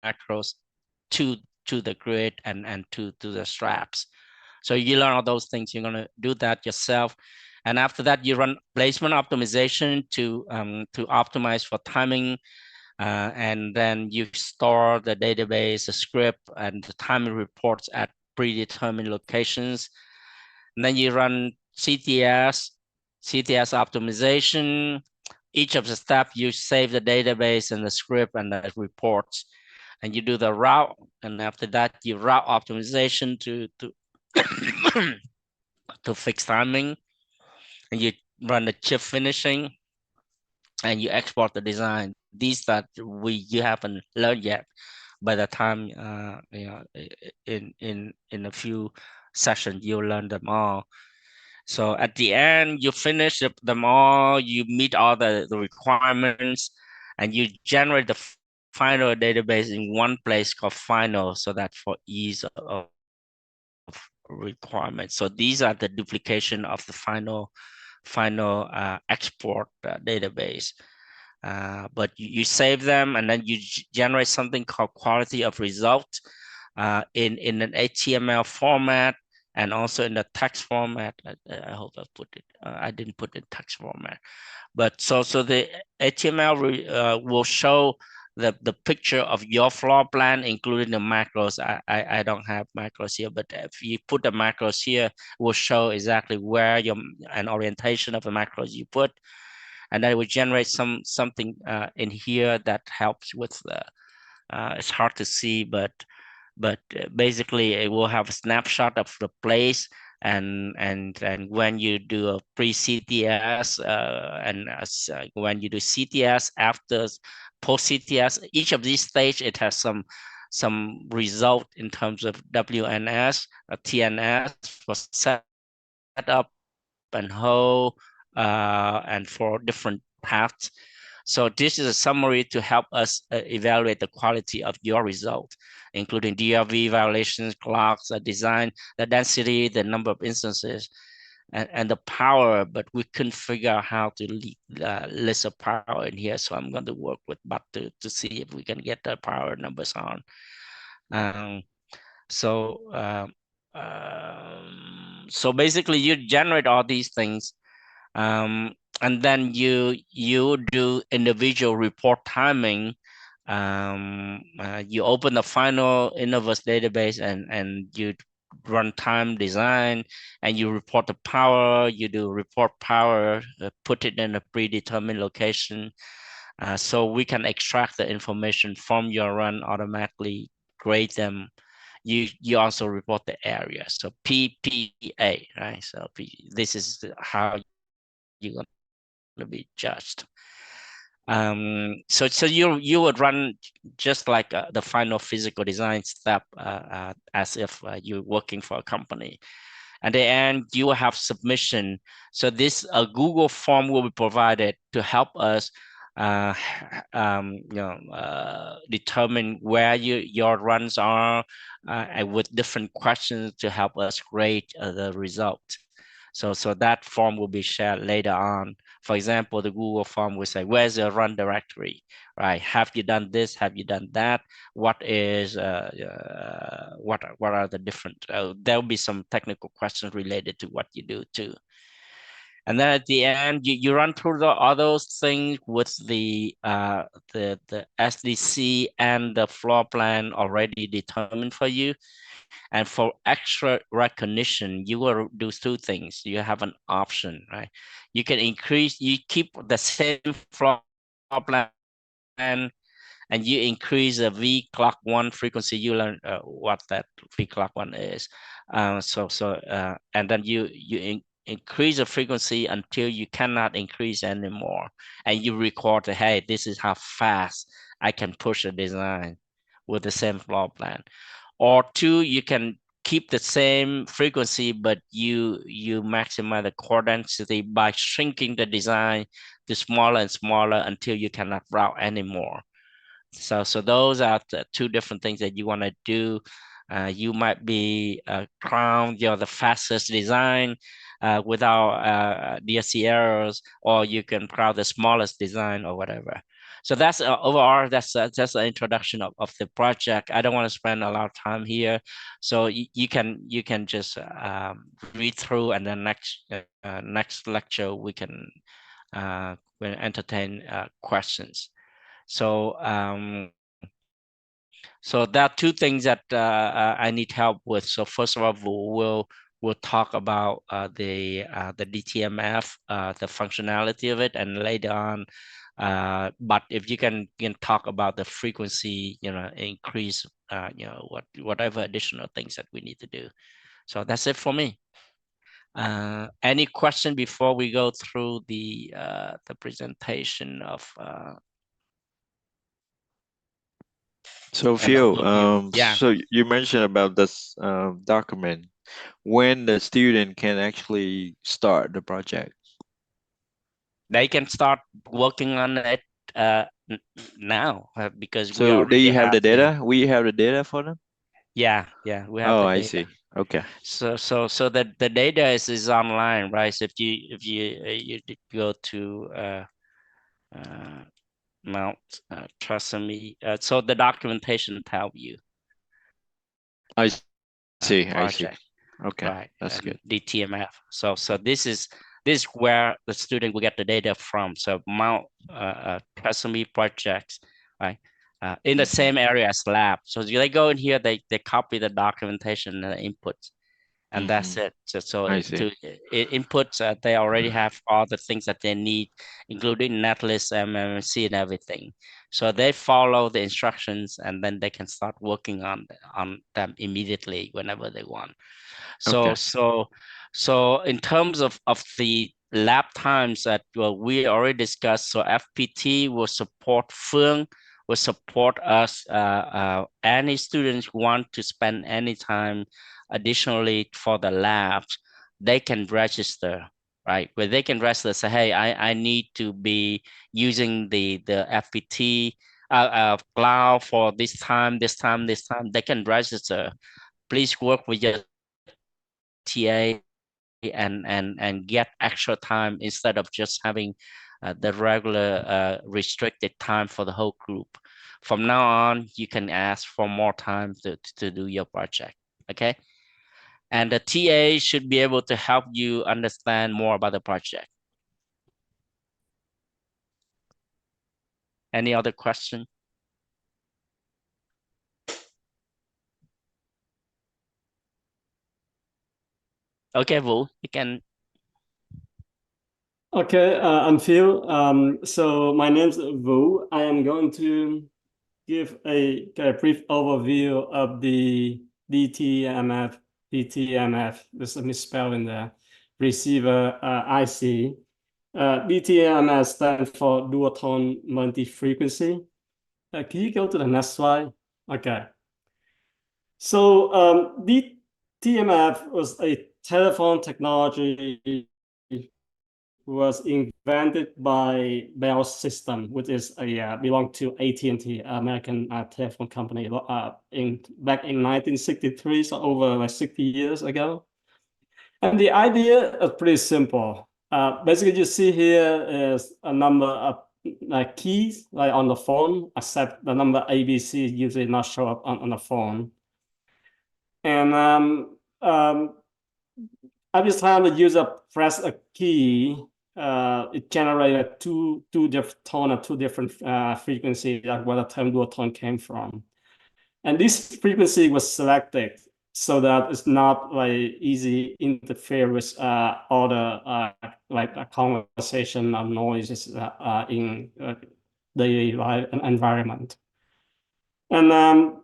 macros to the grid and to the straps. So you learn all those things. You're gonna do that yourself, and after that you run placement optimization to optimize for timing, and then you store the database, the script, and the timing reports at predetermined locations. And then you run CTS optimization. Each of the steps you save the database and the script and the reports, and you do the route, and after that you route optimization to to fix timing, and you run the chip finishing, and you export the design. These that you haven't learned yet. By the time in a few sessions you'll learn them all. So at the end, you finish them all, you meet all the requirements, and you generate the final database in one place called final, so that for ease of requirements. So these are the duplication of the final export database. But you save them, and then you generate something called quality of result in an HTML format, and also in the text format. I hope I put it. I didn't put it in text format, but so the HTML will show the picture of your floor plan, including the macros. I don't have macros here, but if you put the macros here, it will show exactly where an orientation of the macros you put, and then it will generate something in here that helps with the. It's hard to see, but basically it will have a snapshot of the place, and when you do a pre-CTS and when you do CTS, after post-CTS, each of these stages, it has some result in terms of WNS, TNS for setup and hold, and for different paths. So this is a summary to help us evaluate the quality of your result, including DLV violations, clocks, the design, the density, the number of instances, and the power. But we couldn't figure out how to list the power in here. So I'm going to work with Bud to see if we can get the power numbers on. So basically you generate all these things. And then you do individual report timing. You open the final Innovus database, and you runtime design, and you report the power, you do report power, put it in a predetermined location. So we can extract the information from your run, automatically grade them. You also report the area. So PPA, right? So this is how you're going to be judged. So you would run just like the final physical design step, as if you're working for a company. At the end, you will have submission. So this Google form will be provided to help us determine where your runs are, and with different questions to help us rate the result. So that form will be shared later on. For example, the Google form will say, where's the run directory, right? Have you done this? Have you done that? What is, what are the different, there'll be some technical questions related to what you do too. And then at the end, you run through all those things with the SDC and the floor plan already determined for you. And for extra recognition, you will do two things. You have an option, right? You can increase, you keep the same floor plan, and you increase the V clock one frequency. You learn what that V clock one is. And then you increase the frequency until you cannot increase anymore, and you record, hey, this is how fast I can push a design with the same floor plan. Or two, you can keep the same frequency, but you maximize the core density by shrinking the design to smaller and smaller until you cannot route anymore. So those are the two different things that you want to do. You might be crowned, the fastest design without DSC errors, or you can crown the smallest design or whatever. So that's overall, that's just an introduction of the project. I don't want to spend a lot of time here. So you can just read through, and then next lecture we can entertain questions. So so there are two things that I need help with. So first of all, we'll talk about the DTMF, the functionality of it, and later on. But if you can talk about the frequency, increase, whatever additional things that we need to do. So that's it for me. Any question before we go through the presentation of? So Phil, Yeah. so you mentioned about this document, when the student can actually start the project. They can start working on it now, because we So already they have the data. yeah. We have the data for them. Yeah, we have Oh, the I data. see. Okay. So the data is online, right? So if you go to Mount Trusamy, so the documentation tell you. I see. I see. Project. Okay, Right, that's good. DTMF. So this is where the student will get the data from. So Mount Trusamy projects, right? In the same area as lab. So they go in here, they copy the documentation and the inputs, and that's it. So I see. inputs, they already have all the things that they need, including netlist, MMC, and everything. So they follow the instructions, and then they can start working on them immediately whenever they want. So Okay. so in terms of the lab times that we already discussed, so FPT will support Phương, will support us. Any students who want to spend any time additionally for the labs, they can register, right? Where they can register, say, hey, I need to be using the FPT cloud for this time. They can register. Please work with your TA and get extra time instead of just having the regular restricted time for the whole group. From now on, you can ask for more time to do your project, okay? And the TA should be able to help you understand more about the project. Any other question? Okay, Vũ, you can. Okay, I'm Phil. So my name's Vu. I am going to give a brief overview of the DTMF. There's a misspelling there. Receiver IC. DTMF stands for dual tone multi-frequency. Can you go to the next slide? Okay. So DTMF was a telephone technology was invented by Bell System, which is a belong to AT&T, American telephone company, back in 1963, so over like 60 years ago. And the idea is pretty simple. Basically, you see here is a number of keys like on the phone, except the number ABC usually not show up on the phone. And every time the user press a key, it generated two different tone or two different frequencies, like where the term dual tone came from. And this frequency was selected so that it's not like easy interfere with other like a conversation or noises in the environment. And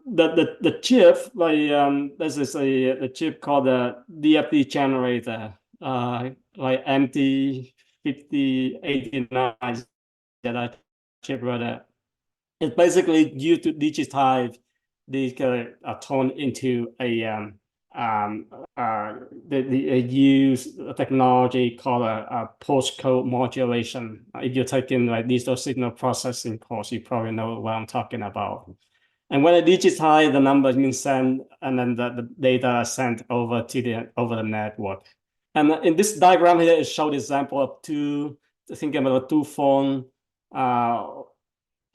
the chip, like this is a chip called the DFD generator, like MT5089 that chip rather. It's basically used to digitize the tone into a they use a technology called a postcode modulation. If you're taking like digital signal processing course, you probably know what I'm talking about. And when I digitize, the numbers being sent, and then the data is sent over to the network. And in this diagram here, it shows the example of thinking about two phone,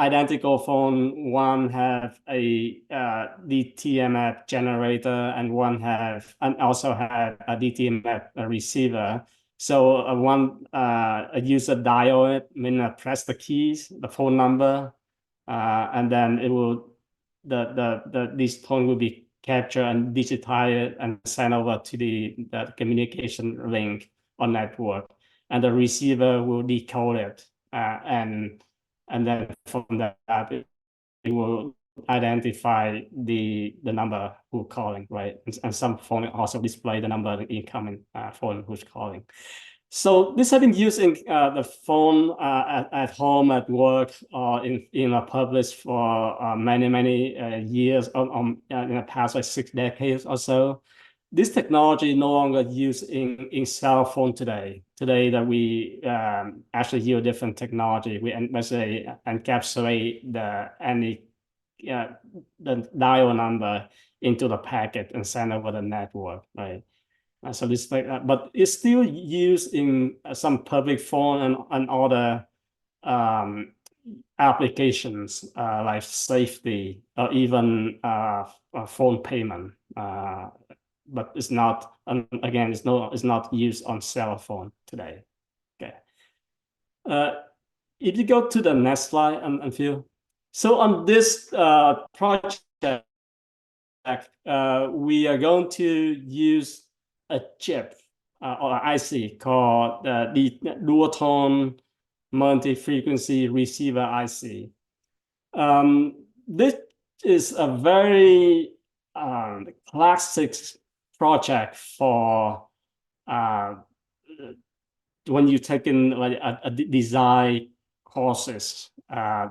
identical phone. One have a DTMF generator, and also have a DTMF receiver. So one a user dial it, press the keys, the phone number, and then it will this tone will be captured and digitized and sent over to the communication link or network, and the receiver will decode it, and then from that it will identify the number who's calling, right? And some phone also display the number of the incoming phone who's calling. So this has been used in the phone at home, at work, or in a public for many years, in the past like 6 decades or so. This technology no longer used in cell phone today. Today that we actually use different technology. We encapsulate the dial number into the packet and send over the network, right? So this, but it's still used in some public phone and other applications like safety or even phone payment. But it's not, again, it's not used on cell phone today. Okay. If you go to the next slide, and Phil. So on this project, we are going to use a chip or IC called the dual tone multi-frequency receiver IC. This is a very classic project for when you take in like a design courses.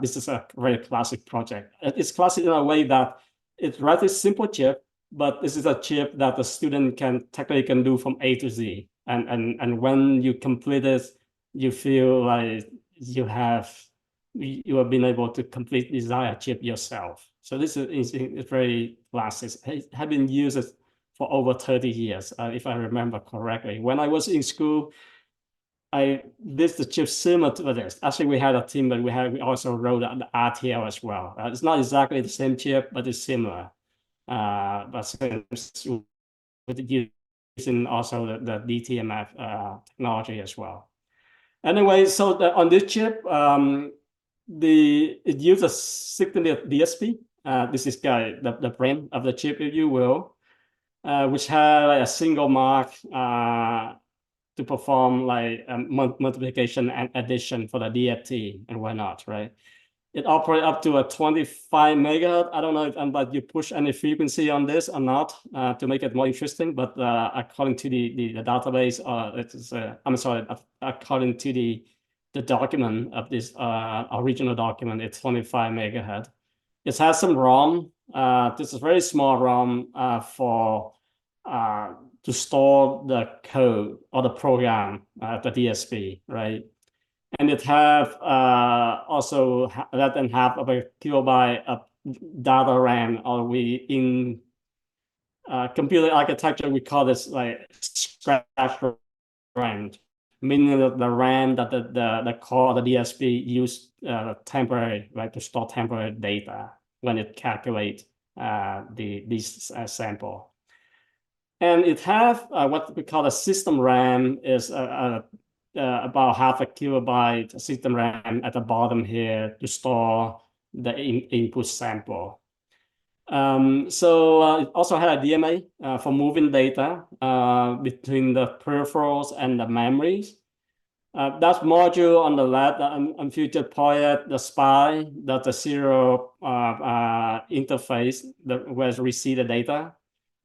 This is a very classic project. It's classic in a way that it's rather simple chip, but this is a chip that the student can do from A to Z. And when you complete it, you feel like you have been able to complete design a chip yourself. So this is very classic. It has been used for over 30 years, if I remember correctly. When I was in school, this the chip similar to this. Actually, we had a team, but we also wrote the RTL as well. It's not exactly the same chip, but it's similar. But since with using also the DTMF technology as well. Anyway, so on this chip, it uses 16 DSP. This is the brain of the chip, if you will. which had like a single mark to perform like multiplication and addition for the DFT and whatnot, right? It operates up to a 25 megahertz. I don't know if but you push any frequency on this or not to make it more interesting. But according to the database, I'm sorry, according to the document of this original document, it's 25 megahertz. It has some ROM. This is very small ROM for to store the code or the program the DSP, right? And it have also less than half of a kilobyte of data RAM, or we in computer architecture we call this like scratch RAM, meaning that the RAM that the core of the DSP use temporary, right, to store temporary data when it calculate this sample. And it have what we call a system RAM, is about half a kilobyte system RAM at the bottom here to store the input sample. So it also had a DMA for moving data between the peripherals and the memories. That module on the left, the future poet, the SPI, that's a serial interface that where we see the data.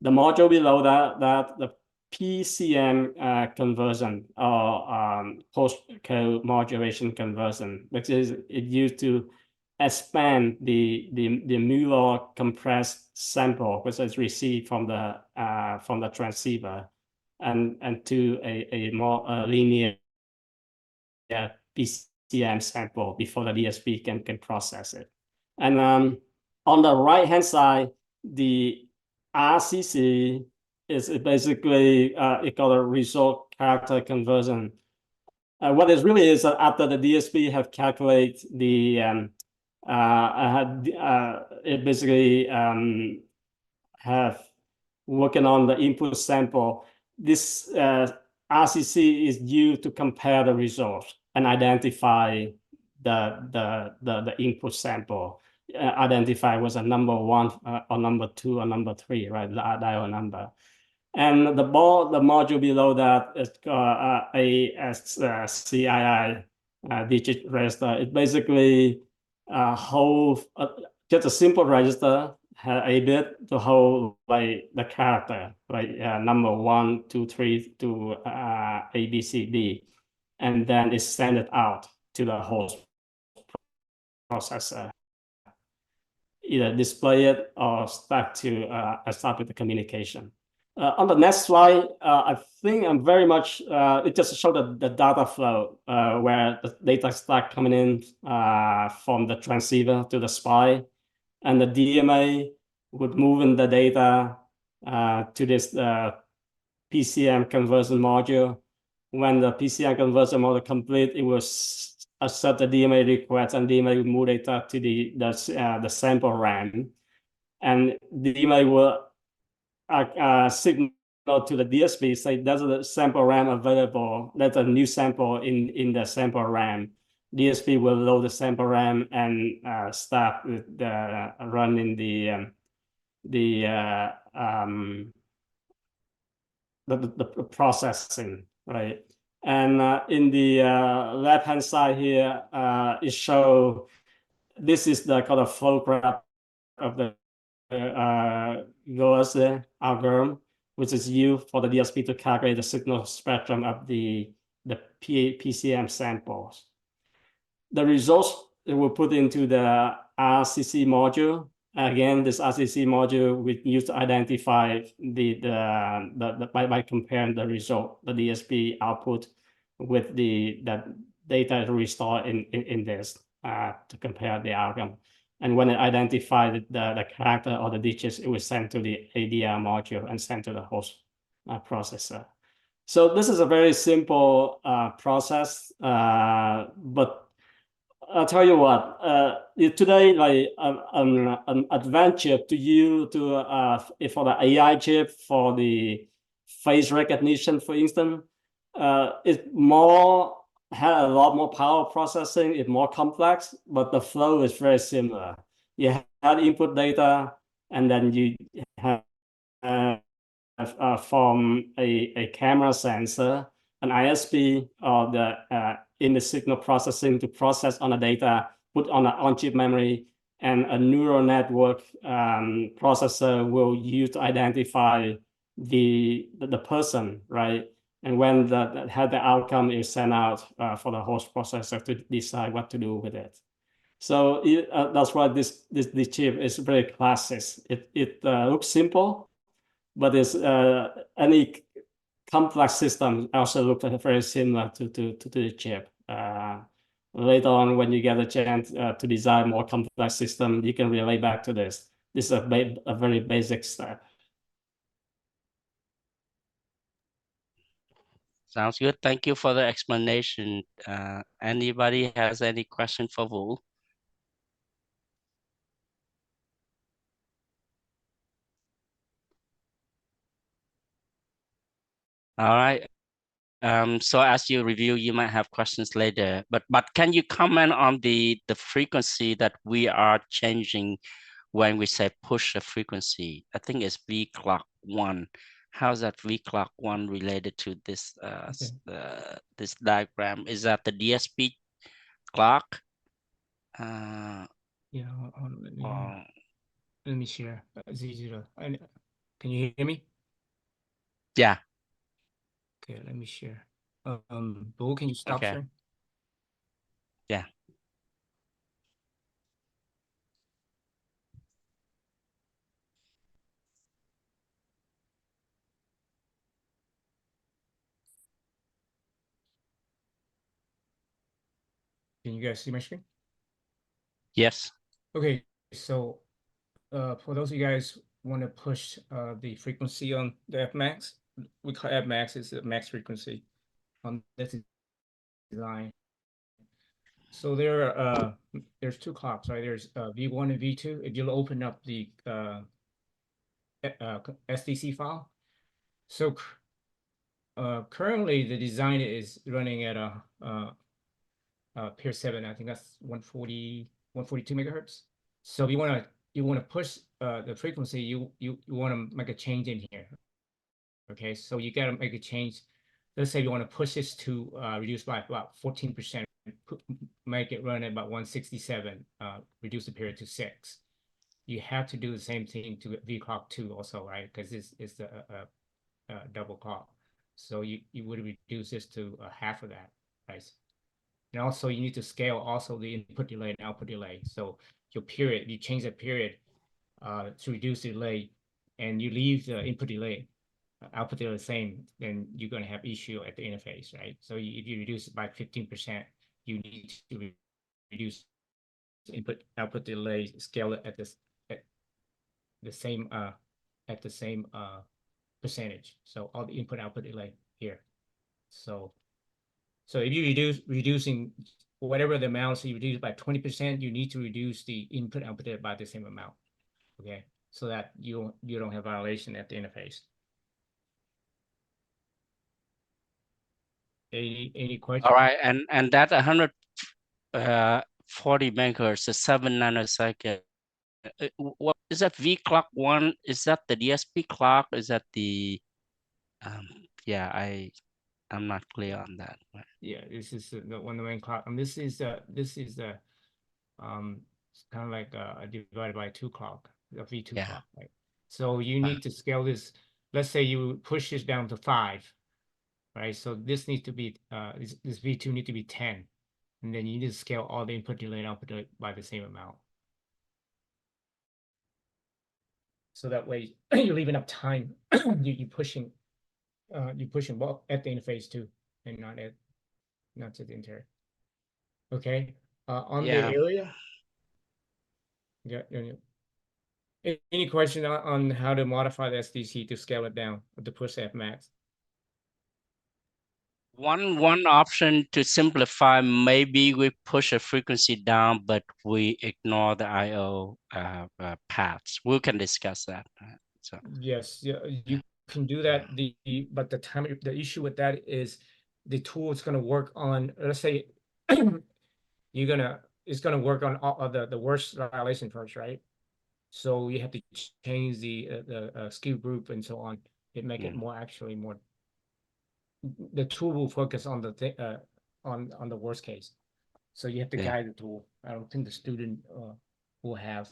The module below that the PCM conversion, or host code modulation conversion, which is it used to expand the Mueller compressed sample which is received from the transceiver and to a more linear PCM sample before the DSP can process it. And on the right hand side, the RCC is basically it called a result character conversion. What it really is that after the DSP have calculated the it basically have working on the input sample. This RCC is used to compare the results and identify the input sample. Identify was a number 1 or number 2 or number 3, right? The dial number. And the module below that is CII digit register. It basically hold just a simple register, a bit to hold like the character, like number 1, 2, 3 to A, B, C, D, and then it send it out to the host processor, either display it or start with the communication. On the next slide, I think I'm very much, it just showed the data flow where the data start coming in from the transceiver to the SPI, and the DMA would move in the data to this PCM conversion module. When the PCM conversion module complete, it will accept the DMA request, and DMA will move data to the sample RAM, and DMA will signal to the DSP, say there's a sample RAM available, there's a new sample in the sample RAM. DSP will load the sample RAM and start with running the processing, right? And in the left-hand side here, it shows this is the kind of flow graph of the Gauss algorithm, which is used for the DSP to calculate the signal spectrum of the PCM samples. The results it will put into the RCC module. Again, this RCC module we use to identify by comparing the result, the DSP output with the data restored in this to compare the outcome. And when it identified the character or the digits, it was sent to the ADR module and sent to the host processor. So this is a very simple process, but I'll tell you what, today, like an advantage to you for the AI chip, for the face recognition, for instance, it's more had a lot more power processing, it's more complex, but the flow is very similar. You had input data, and then you have from a camera sensor, an ISP, or the in the signal processing to process on the data, put on an on-chip memory, and a neural network processor will use to identify the person, right? And when how the outcome is sent out for the host processor to decide what to do with it. So that's why this chip is very classic. It looks simple, but it's any complex system also look very similar to the chip. Later on, when you get a chance to design more complex system, you can relate back to this. This is a very basic step. Sounds good. Thank you for the explanation. Anybody has any question for Vũ? All right. So as you review, you might have questions later, but can you comment on the frequency that we are changing when we say push a frequency? I think it's V clock 1. How's that V clock 1 related to this this diagram? Is that the DSP clock? Yeah, hold on, let me share Z0. Can you hear me? Yeah. Okay, let me share. Bo, can you stop Okay. sharing? Yeah. Can you guys see my screen? Yes. Okay, so for those of you guys want to push the frequency on the Fmax, we call Fmax is the max frequency on this design. So there's two clocks, right? There's V1 and V2. If you'll open up the SDC file, so currently the design is running at a pair 7. I think that's 142 megahertz. So if you want to push the frequency, you want to make a change in here. Okay, so you got to make a change. Let's say you want to push this to reduce by about 14%, make it run at about 167, reduce the period to 6. You have to do the same thing to V clock 2 also, right? Because this is the double clock. So you would reduce this to half of that, right? And also you need to scale also the input delay and output delay. So your period, you change the period to reduce the delay, and you leave the input delay, output delay the same, then you're going to have issue at the interface, right? So if you reduce it by 15%, you need to reduce input output delay, scale it at the same percentage. So all the input output delay here. So if you reducing whatever the amount, so you reduce by 20%, you need to reduce the input output by the same amount. Okay, so that you don't have violation at the interface. Any questions? All right, and that 140 megahertz, the 7 nanosecond. What is that? V clock 1? Is that the DSP clock? Is that the yeah, I'm not clear on that. Yeah, this is the one main clock, and this is the it's kind of like a divided by 2 clock, the V2 Yeah. clock, right? So you need to scale this. Let's say you push this down to 5, right? So this needs to be this V2 need to be 10, and then you need to scale all the input delay and output delay by the same amount. So that way you leave enough time. you pushing well at the interface too, and not to the interior. Okay. On the area. Yeah. Any question on how to modify the SDC to scale it down or to push Fmax? One option to simplify, maybe we push a frequency down, but we ignore the IO paths. We can discuss that. So Yes, yeah, you can do that. But the issue with that is the tool is going to work on, let's say it's going to work on all of the worst violation first, right? So you have to change the skew group and so on. it make it more actually more. The tool will focus on the on the worst case, so you have to guide the tool. I don't think the student will have.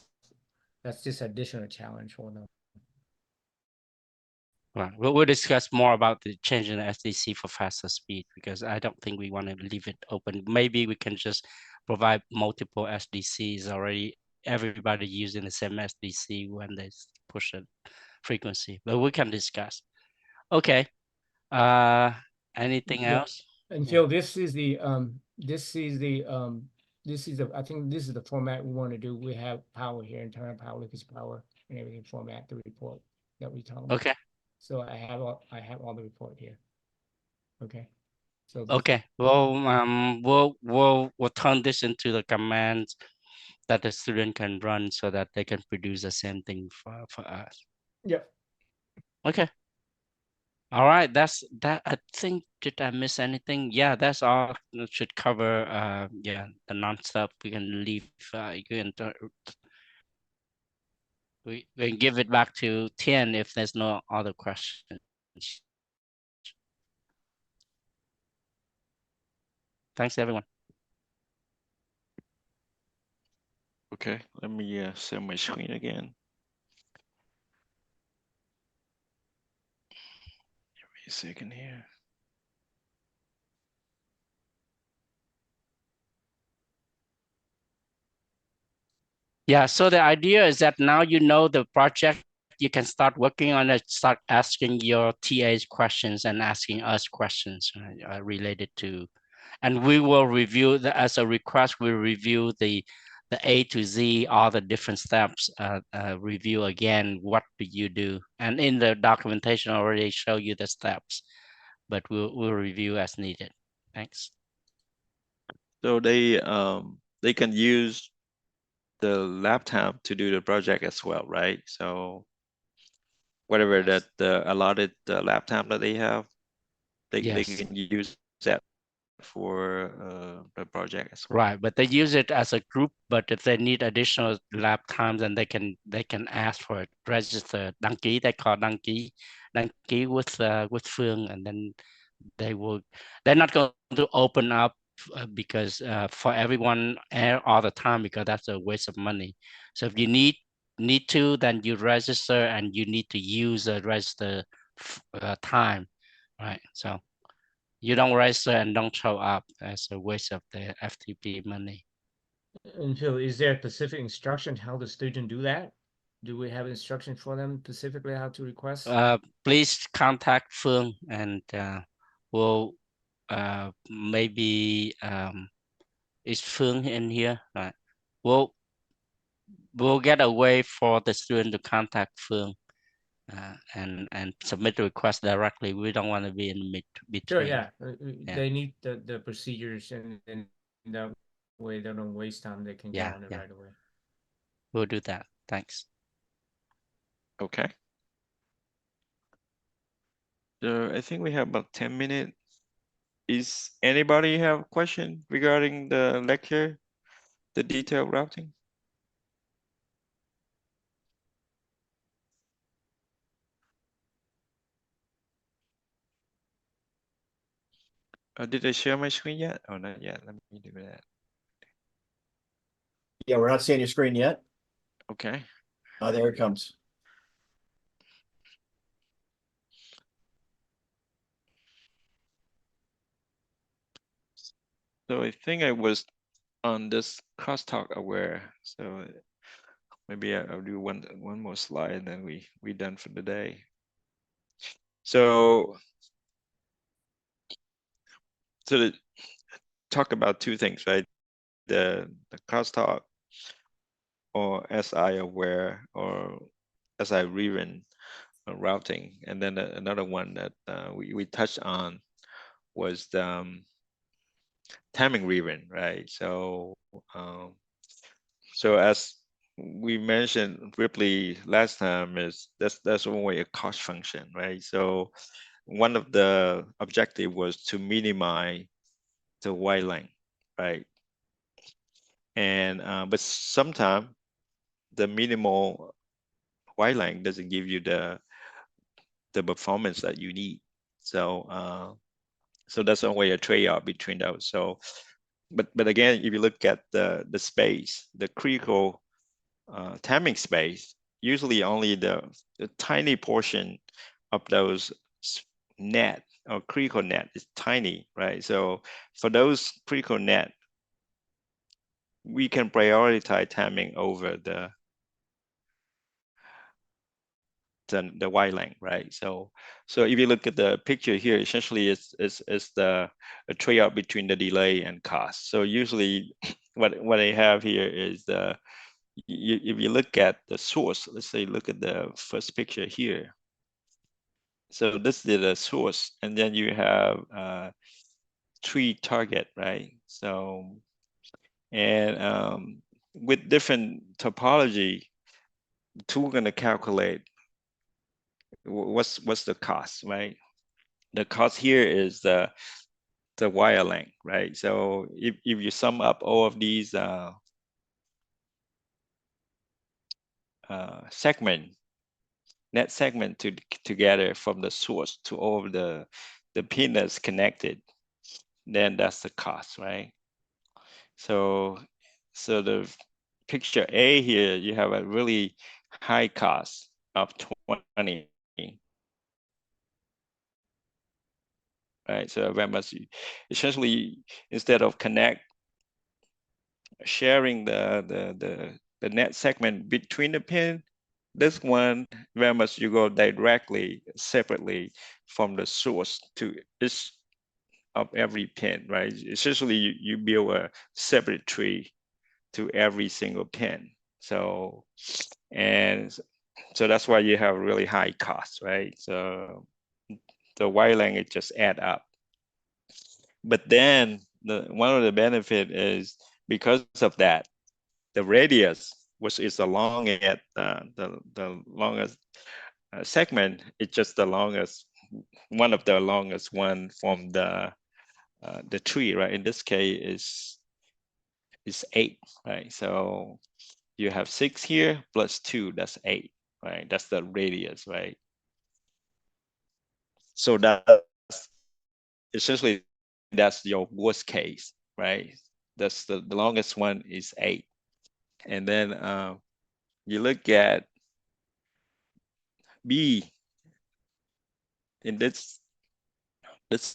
That's just additional challenge for them. Right. We'll discuss more about the change in the SDC for faster speed, because I don't think we want to leave it open. Maybe we can just provide multiple SDCs already. Everybody using the same SDC when they push a frequency, but we can discuss. Okay. Anything else? And Phil, this is the I think this is the format we want to do. We have power here, internal power, leakage power, and everything format the report that we talk about. Okay. So I have all the report here. Okay. So okay. Well, we'll turn this into the commands that the student can run so that they can produce the same thing for us. Yeah. Okay. All right. That's that. I think, did I miss anything? Yeah, that's all. That should cover yeah, the non-stop. We can leave you can we can give it back to Tian if there's no other questions. Thanks, everyone. Okay, let me share my screen again. Give me a second here. Yeah, so the idea is that now you know the project, you can start working on it, start asking your TAs questions and asking us questions related to, and we will review as a request, we'll review the A to Z, all the different steps, review again, what do you do? And in the documentation already show you the steps, but we'll review as needed. Thanks. So they can use the laptop to do the project as well, right? So whatever Yes. that the allotted laptop that they have, they Yes. can use that for the project as well. Right, but they use it as a group, but if they need additional lab times, then they can ask for it, register, đăng ký, they call đăng ký with Phương, and then they're not going to open up because for everyone all the time, because that's a waste of money. So if you need to, then you register and you need to use the register time, right? So you don't register and don't show up as a waste of the FTP money. And Phil, is there a specific instruction how the student do that? Do we have instruction for them specifically how to request? Please contact Phương and we'll maybe is Phương in here? Right. We'll get a way for the student to contact Phương and submit the request directly. We don't want to be in between. Sure, yeah. They need the procedures, and that way they don't waste time. They can get on it right away. We'll do that. Thanks. Okay. So I think we have about 10 minutes. Is anybody have a question regarding the lecture, the detailed routing? Did I share my screen yet? Oh, not yet. Let me do that. Yeah, we're not seeing your screen yet. Okay. Oh, there it comes. So I think I was on this crosstalk aware. So maybe I'll do one more slide and then we done for the day. So talk about two things, right? The crosstalk or SI aware or SI rerun routing, and then another one that we touched on was the timing rerun, right? So so as we mentioned Ripley last time, is that's only a cost function, right? So one of the objective was to minimize the white length, right? And but sometimes the minimal white length doesn't give you the the performance that you need. So so that's always a trade-off between those. So but again, if you look at the space, the critical timing space, usually only the tiny portion of those net or critical net is tiny, right? So for those critical net, we can prioritize timing over the wide length, right? So if you look at the picture here, essentially it's the a trade-off between the delay and cost. So usually what I have here is if you look at the source, let's say look at the first picture here. So this is the source, and then you have 3 target, right? So and with different topology, the tool going to calculate what's the cost, right? The cost here is the wire length, right? So if you sum up all of these net segment together from the source to all of the pin that's connected, then that's the cost, right? So the picture A here, you have a really high cost of 20, right? So very much essentially, instead of sharing the net segment between the pin, this one very much you go directly separately from the source to each of every pin, right? Essentially, you build a separate tree to every single pin. So so that's why you have really high costs, right? So the wire length it just add up. But then one of the benefit is because of that, the radius, which is the longest, the longest segment, it's just the longest, one of the longest one from the tree, right? In this case is 8, right? So you have 6 here plus 2, that's 8, right? That's the radius, right? So that's essentially that's your worst case, right? That's the longest one is 8. And then you look at B, and this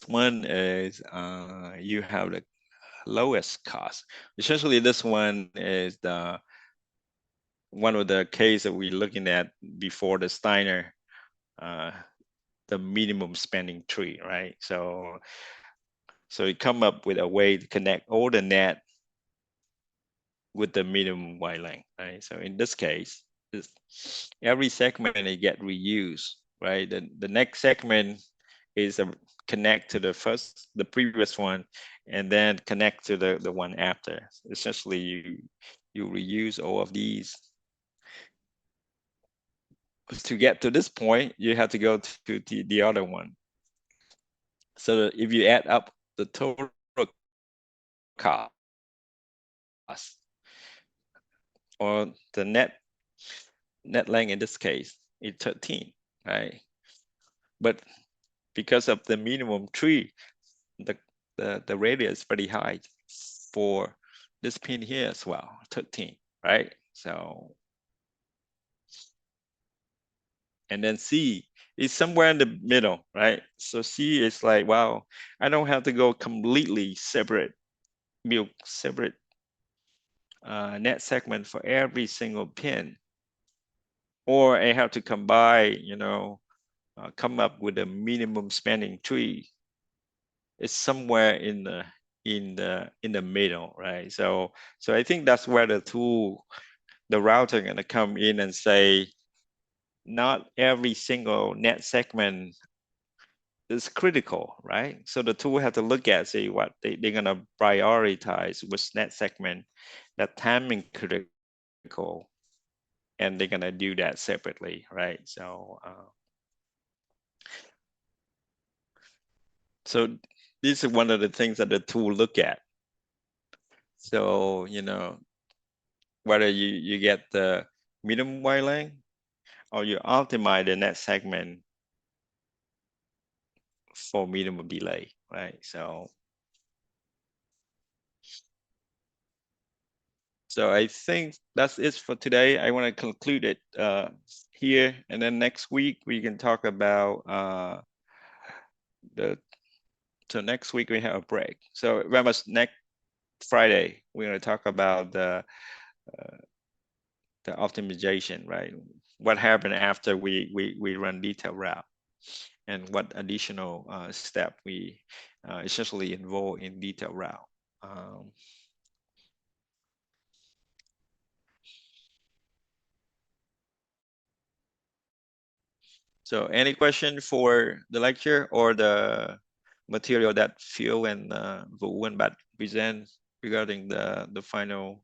one is you have the lowest cost. Essentially, this one is one of the case that we're looking at before the Steiner, the minimum spending tree, right? So you come up with a way to connect all the net with the minimum wide length, right? So in this case, every segment it get reused, right? The next segment is connect to the previous one, and then connect to the one after. Essentially, you reuse all of these. To get to this point, you have to go to the other one. So if you add up the total cost or the net length in this case is 13, right? But because of the minimum tree, the radius is pretty high for this pin here as well, 13, right? So, and then C is somewhere in the middle, right? So C is like, wow, I don't have to go completely separate, build separate net segment for every single pin, or I have to combine, come up with a minimum spanning tree. It's somewhere in the middle, right? So I think that's where the router gonna come in and say, not every single net segment is critical, right? So the tool have to look at, say what they're gonna prioritize which net segment that timing critical, and they're gonna do that separately, right? So this is one of the things that the tool look at. So whether you get the minimum wide length or you optimize the net segment for minimum delay, right? So I think that's it for today. I want to conclude it here, and then next week we can talk about so next week we have a break. So remember, next Friday we're going to talk about the optimization, right? What happened after we run detailed route, and what additional step we essentially involve in detailed route. So any question for the lecture or the material that Phil and Vũ and Bat present regarding the final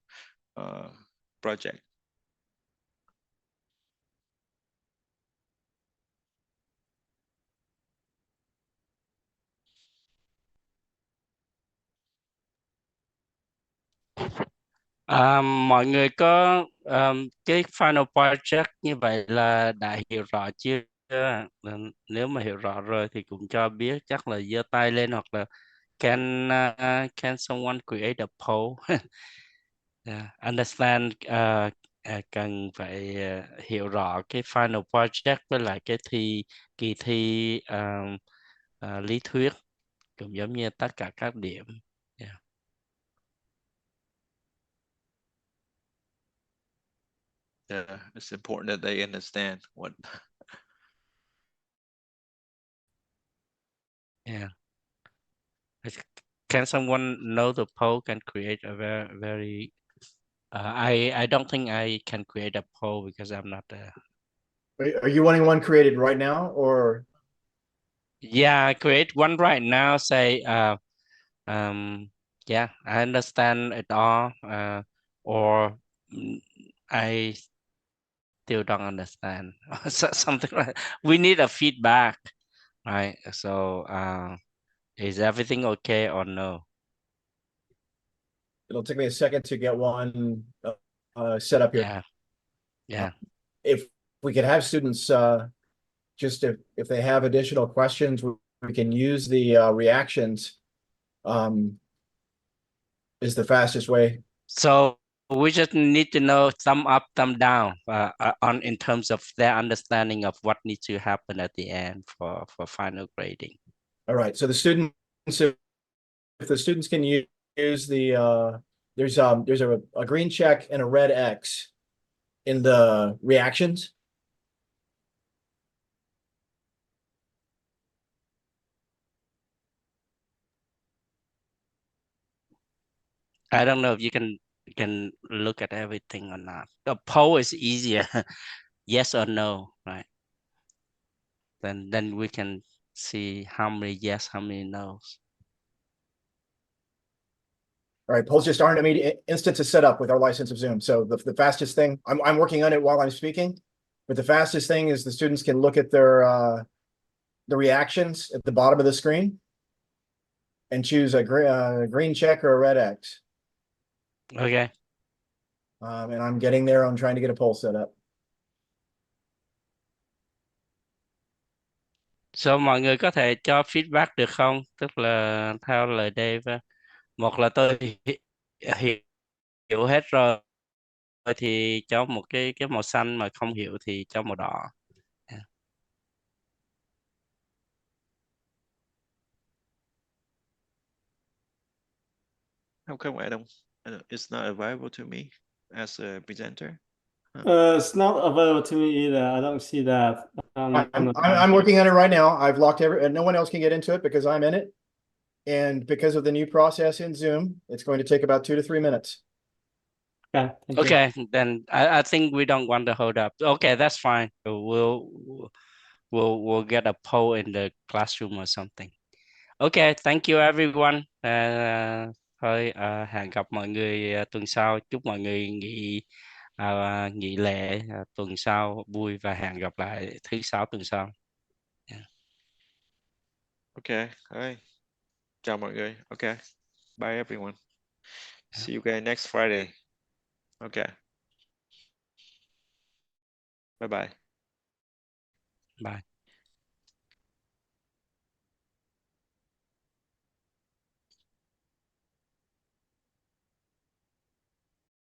project? Mọi người có cái final project như vậy là đã hiểu rõ chưa? Nếu mà hiểu rõ rồi thì cũng cho biết, chắc là giơ tay lên, hoặc là can someone create a poll? Understand, cần phải hiểu rõ cái final project với lại cái kỳ thi lý thuyết, cũng giống như tất cả các điểm. Yeah, it's important that they understand what. Yeah. Can someone know the poll can create a very I don't think I can create a poll because I'm not there. Are you wanting one created right now, or? Yeah, I create one right now, say yeah, I understand it all, or I still don't understand. Something like, we need a feedback, right? So is everything okay or no? It'll take me a second to get one set up here. Yeah. If we could have students just if they have additional questions, we can use the reactions is the fastest way. So we just need to know thumb up, thumb down on in terms of their understanding of what needs to happen at the end for final grading. All right. So the students, if the students can use the there's a green check and a red X in the reactions. I don't know if you can look at everything or not. The poll is easier, yes or no, right? Then we can see how many yes, how many no's. All right, polls just aren't immediate instances set up with our license of Zoom. So the fastest thing, I'm working on it while I'm speaking, but the fastest thing is the students can look at their the reactions at the bottom of the screen and choose a green check or a red X. Okay. And I'm getting there. I'm trying to get a poll set up. So mọi người có thể cho feedback được không? Tức là theo lời Dave, một là tôi hiểu hết rồi thì cho một cái màu xanh, mà không hiểu thì cho màu đỏ. How come it's not available to me as a presenter? It's not available to me either. I don't see that. I'm working on it right now. I've locked and no one else can get into it because I'm in it. And because of the new process in Zoom, it's going to take about 2 to 3 minutes. Okay, thank you. Okay, then I think we don't want to hold up. Okay, that's fine. We'll get a poll in the classroom or something. Okay, thank you everyone. Thôi hẹn gặp mọi người tuần sau. Chúc mọi người nghỉ lễ tuần sau vui, và hẹn gặp lại thứ Sáu tuần sau. Okay, all chào mọi người. Okay, bye everyone. See you guys next Friday. Okay. Bye bye. Bye.